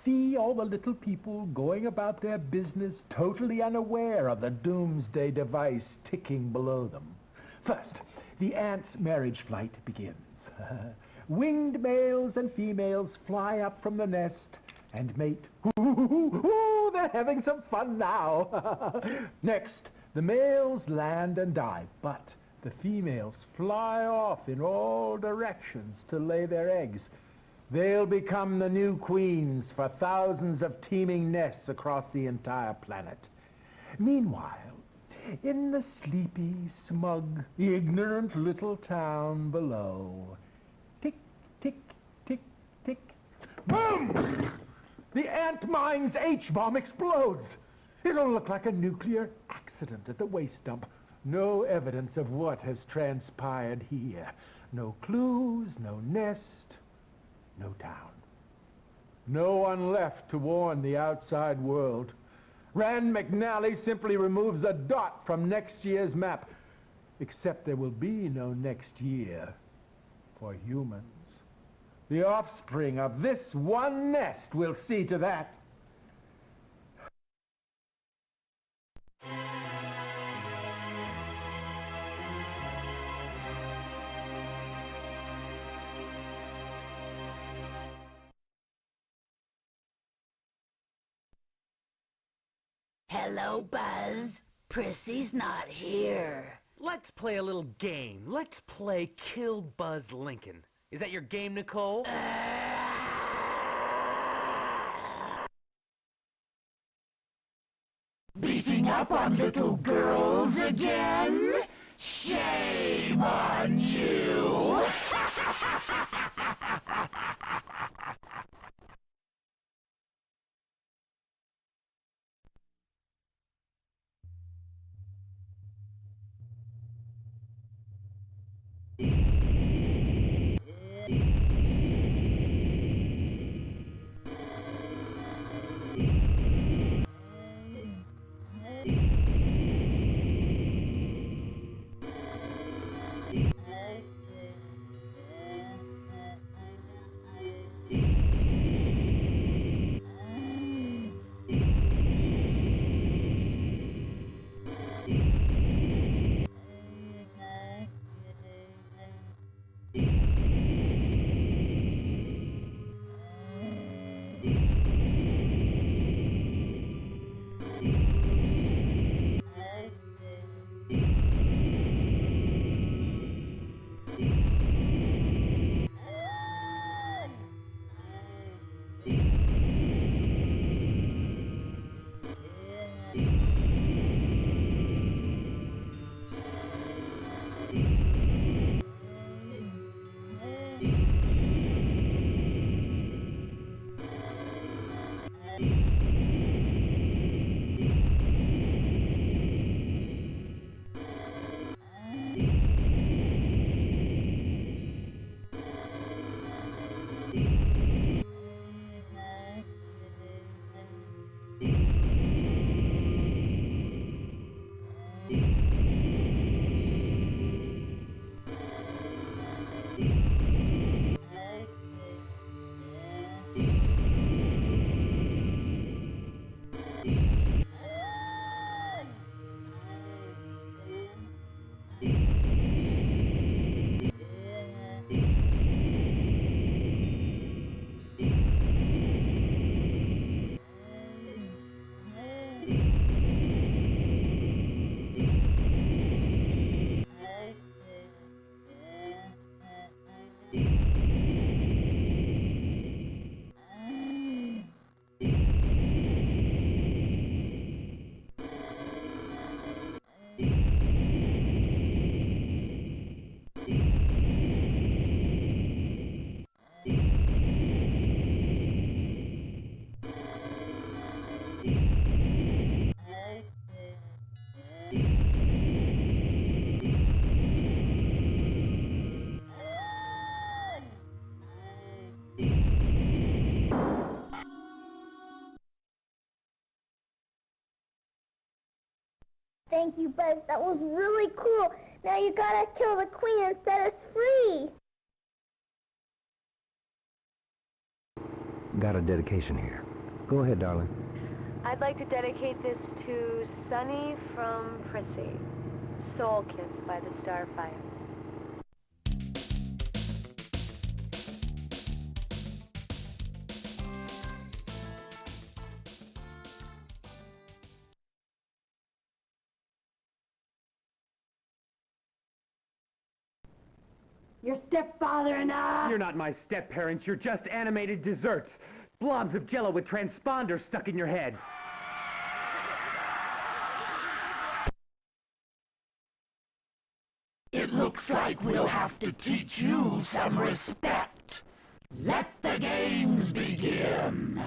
See all the little people going about their business totally unaware of the doomsday device ticking below them. First, the ant's marriage flight begins. Winged males and females fly up from the nest and mate. Ooh, they're having some fun now. Next, the males land and dive, but the females fly off in all directions to lay their eggs. They'll become the new queens for thousands of teeming nests across the entire planet. Meanwhile, in the sleepy, smug, ignorant little town below, tick, tick, tick, tick, boom! The ant mine's H-bomb explodes. It'll look like a nuclear accident at the waste dump. No evidence of what has transpired here. No clues, no nest, no town. No one left to warn the outside world. Rand McNally simply removes a dot from next year's map. Except there will be no next year for humans. The offspring of this one nest will see to that. Hello, Buzz. Prissy's not here. Let's play a little game. Let's play Kill Buzz Lincoln. Is that your game, Nicole? Beating up on little girls again? Shame on you! Thank you, Buzz. That was really cool. Now you gotta kill the queen and set us free. Got a dedication here. Go ahead, darling. I'd like to dedicate this to Sunny from Prissy. Soul Kiss by the Starfires. Your stepfather and I... You're not my step-parents, you're just animated desserts. Blobs of jello with transponders stuck in your heads. It looks like we'll have to teach you some respect. Let the games begin.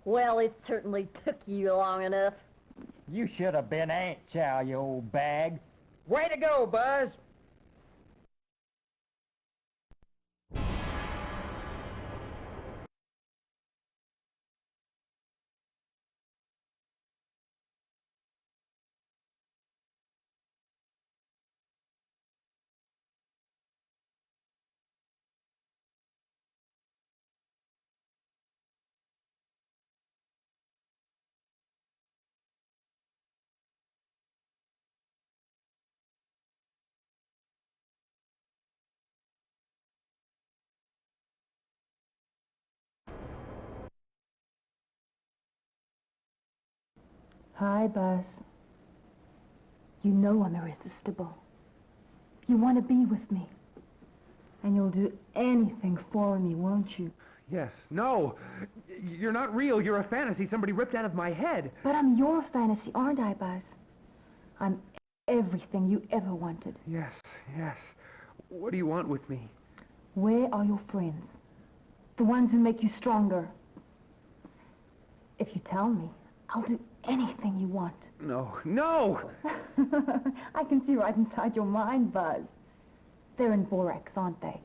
Well, it certainly took you long enough. You should have been Aunt Chow, you old bag. Way to go, Buzz! Hi, Buzz. You know I'm irresistible. You want to be with me. And you'll do anything for me, won't you? Yes, no. You're not real, you're a fantasy somebody ripped out of my head. But I'm your fantasy, aren't I, Buzz? I'm everything you ever wanted. Yes, yes. What do you want with me? Where are your friends? The ones who make you stronger. If you tell me, I'll do anything you want. No, no! I can see right inside your mind, Buzz. They're in borax, aren't they?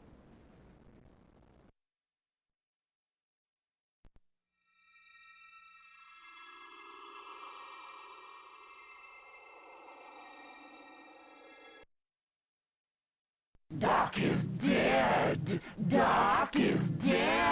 Doc is dead! Doc is dead!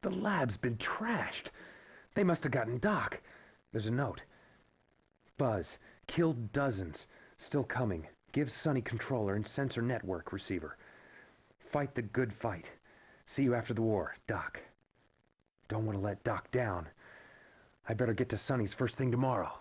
The lab's been trashed. They must have gotten Doc. There's a note. Buzz, killed dozens. Still coming. Give Sonny controller and sensor network receiver. Fight the good fight. See you after the war, Doc. Don't want to let Doc down. I better get to Sonny's first thing tomorrow.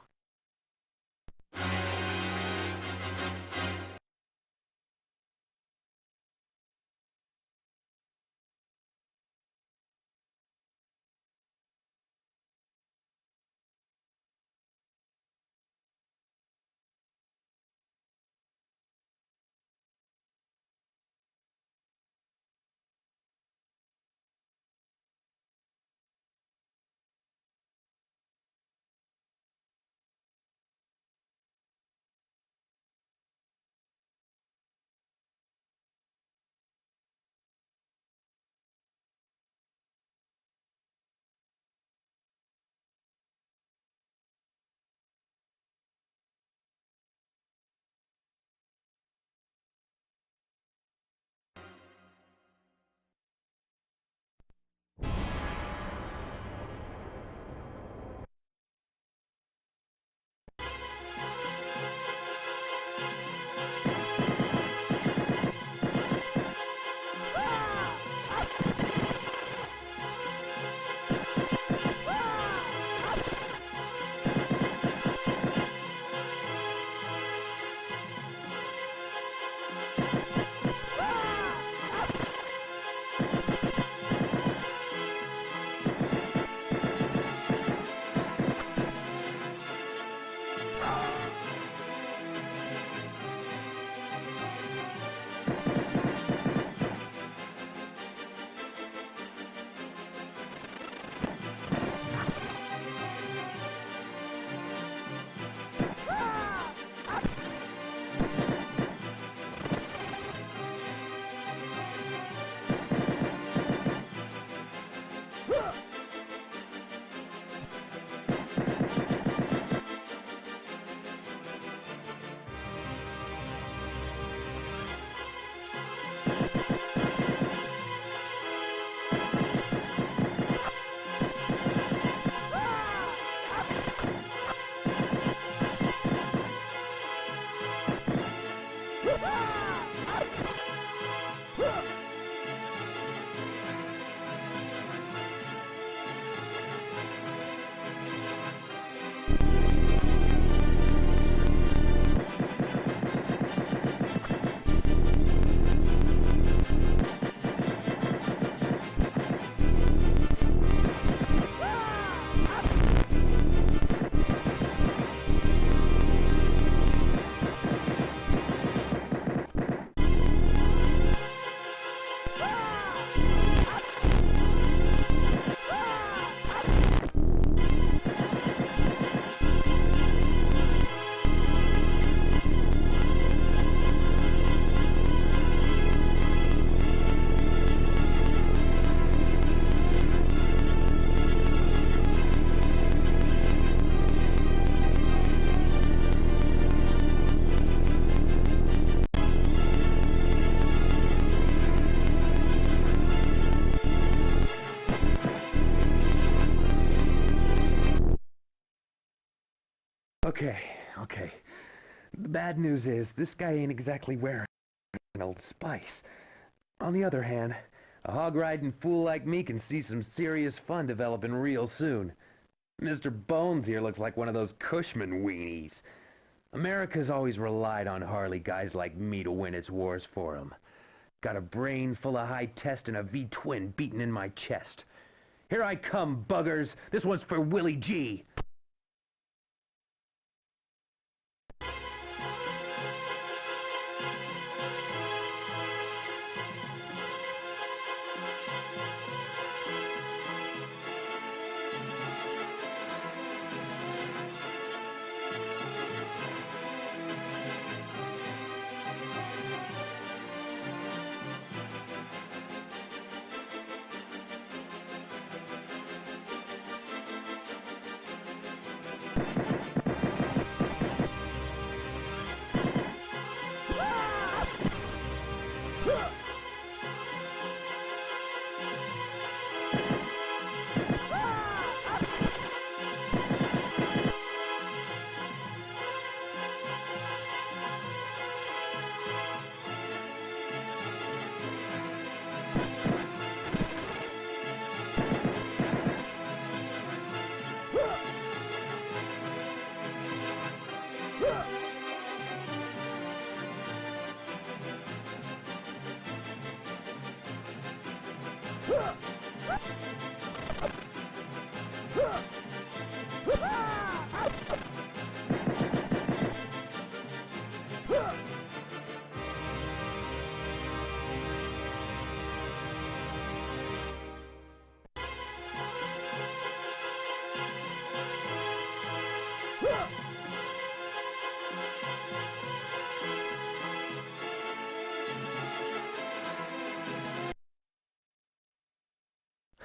Okay. The bad news is, this guy ain't exactly wearing Old Spice. On the other hand, a hog-riding fool like me can see some serious fun developing real soon. Mr. Bones here looks like one of those Cushman weenies. America's always relied on Harley guys like me to win its wars for 'em. Got a brain full of high test and a V-twin beating in my chest. Here I come, buggers! This one's for Willie G!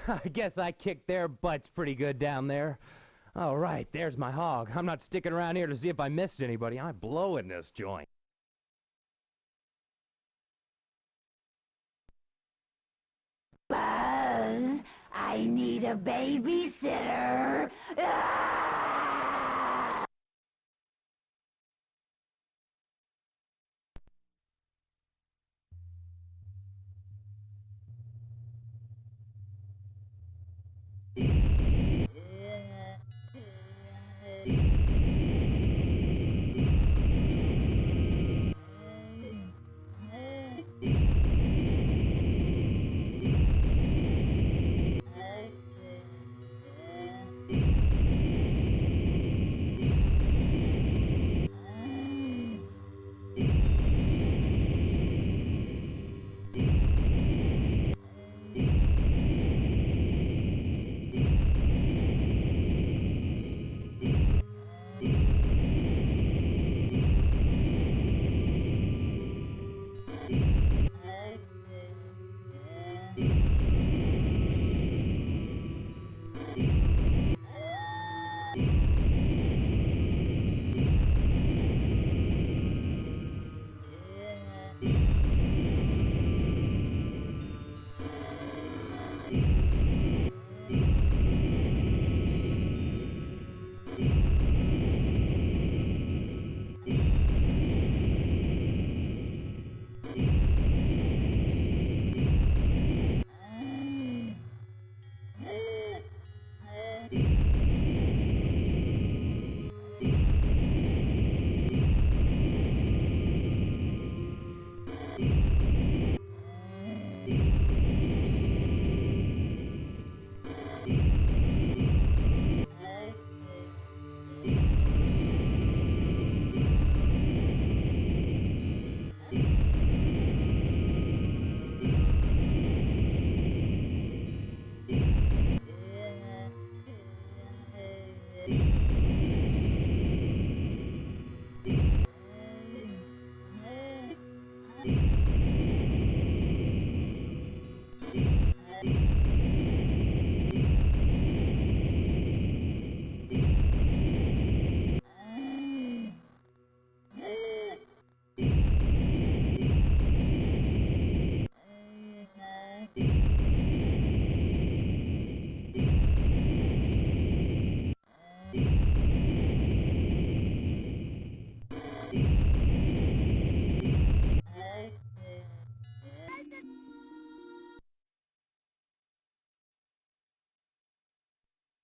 I guess I kicked their butts pretty good down there. All right, there's my hog. I'm not sticking around here to see if I missed anybody. I blow in this joint. Buzz, I need a babysitter. Ah!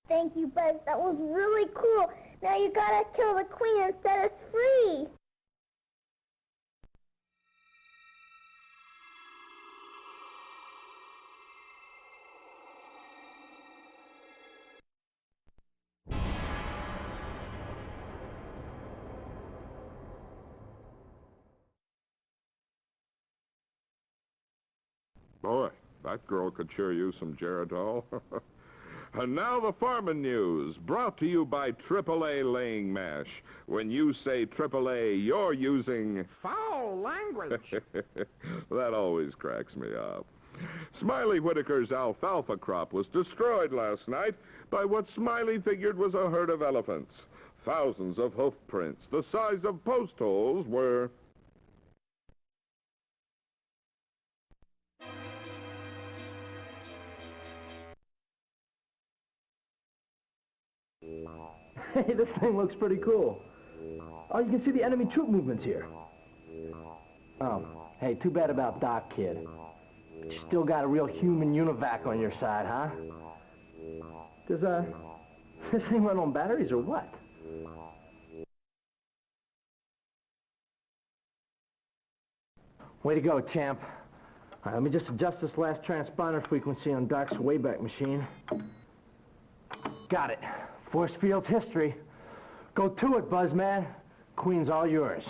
Thank you, Buzz. That was really cool. Now you gotta kill the queen and set us free. Boy, that girl could sure use some Geritol. And now the farming news, brought to you by AAA Laying Mash. When you say AAA, you're using Foul language. That always cracks me up. Smiley Whitaker's alfalfa crop was destroyed last night by what Smiley figured was a herd of elephants. Thousands of hoof prints, the size of post holes, were... Hey, this thing looks pretty cool. Oh, you can see the enemy troop movements here. Oh, hey, too bad about Doc, kid. You still got a real human univac on your side, huh? Does, this thing run on batteries or what? Way to go, champ. All right, let me just adjust this last transponder frequency on Doc's Wayback Machine. Got it. Force field's history. Go to it, Buzzman. Queen's all yours.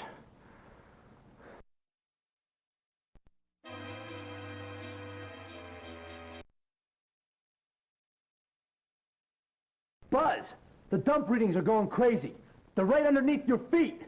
Buzz! The dump readings are going crazy. They're right underneath your feet.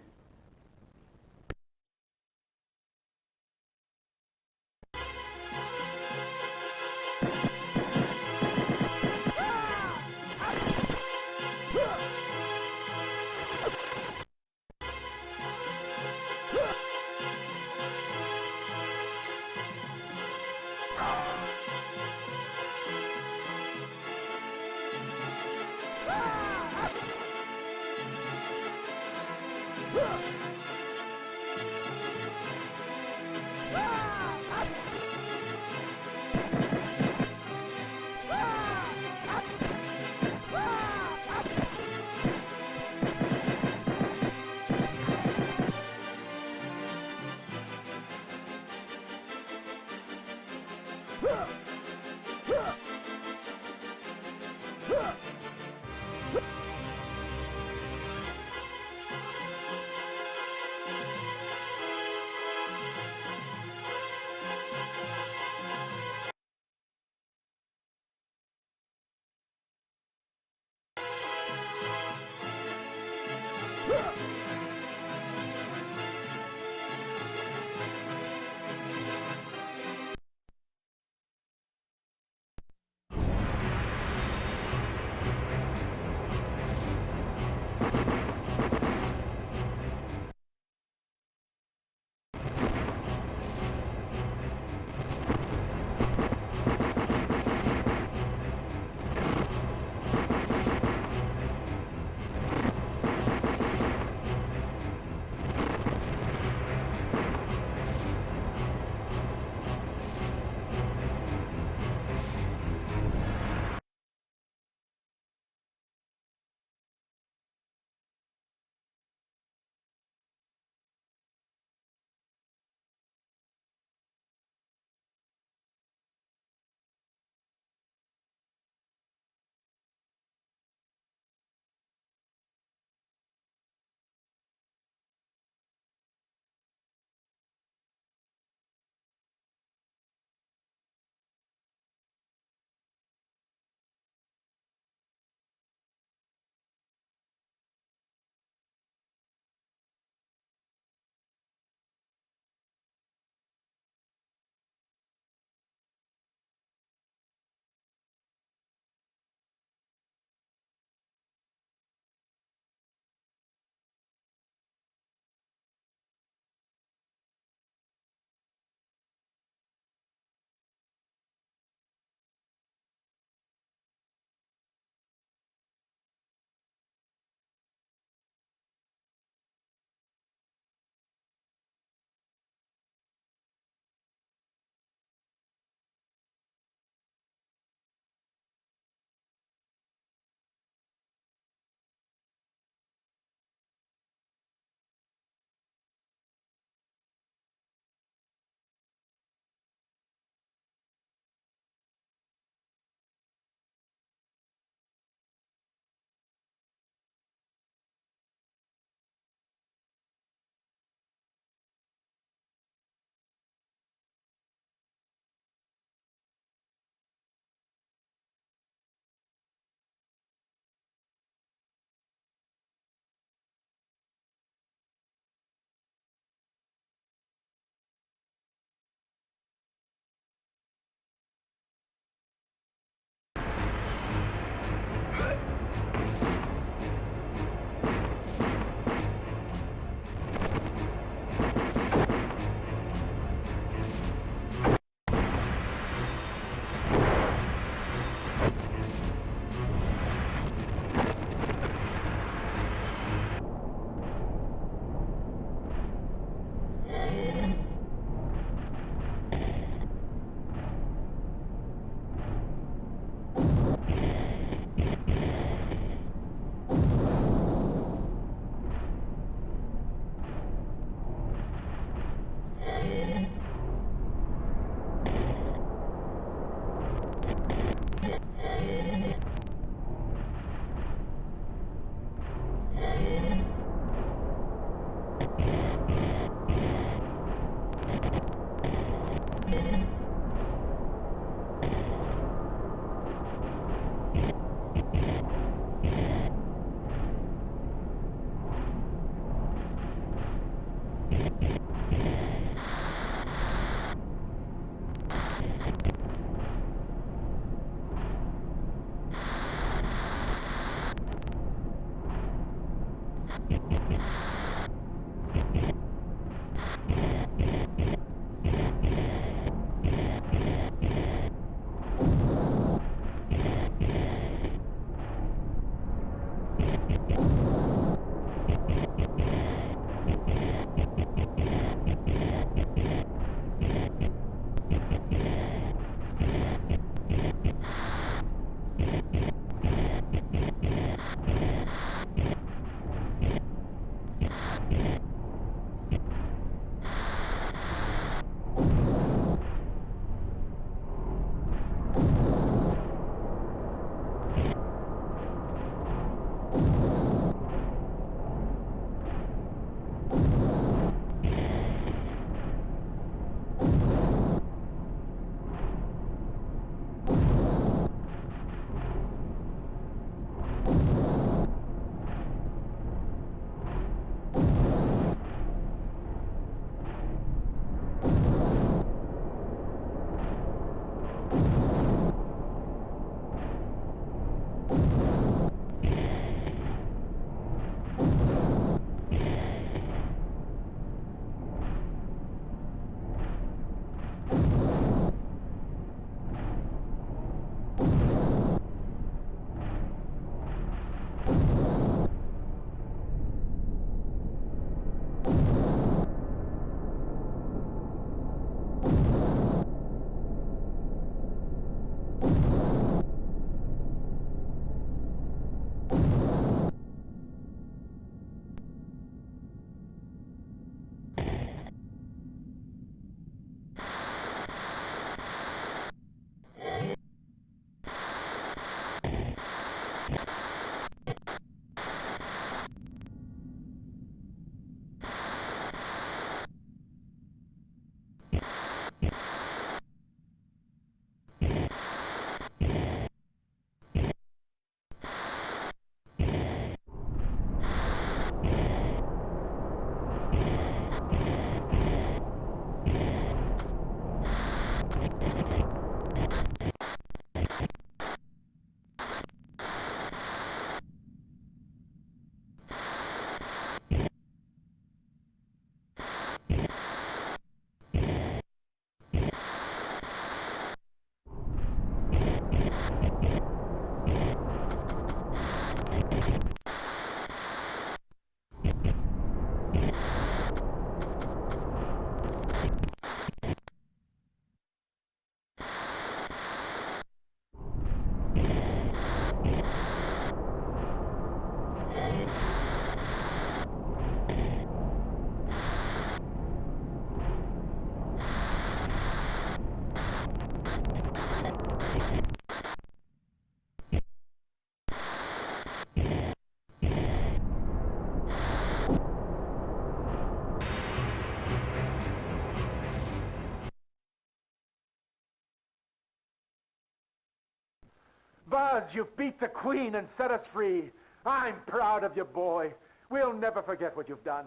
Buzz, you've beat the Queen and set us free. I'm proud of you, boy. We'll never forget what you've done.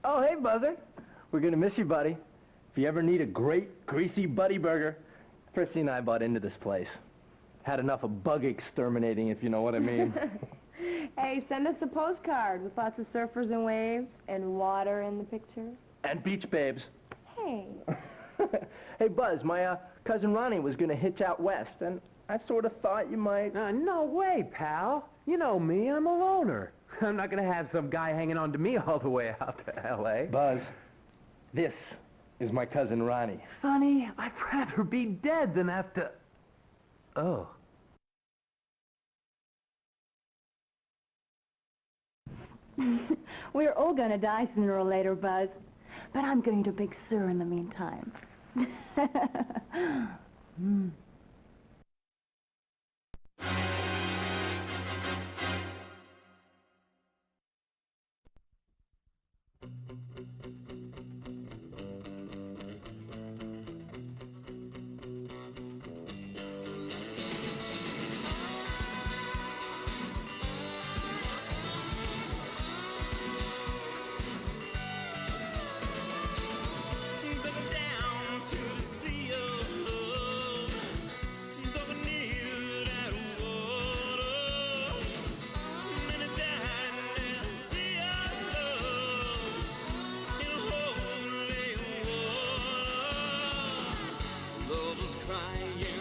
Oh, hey, Buzzer. We're gonna miss you, buddy. If you ever need a great, greasy buddy burger, Chrissy and I bought into this place. Had enough of bug exterminating, if you know what I mean. Hey, send us a postcard with lots of surfers and waves and water in the picture. And beach babes. Hey. Hey, Buzz, my cousin Ronnie was gonna hitch out west, and I sort of thought you might... No way, pal. You know me, I'm a loner. I'm not gonna have some guy hanging on to me all the way out to L.A. Buzz, this is my cousin Ronnie. Sonny, I'd rather be dead than have to... Oh. We're all gonna die sooner or later, Buzz. But I'm going to Big Sur in the meantime. Go down to the sea of crying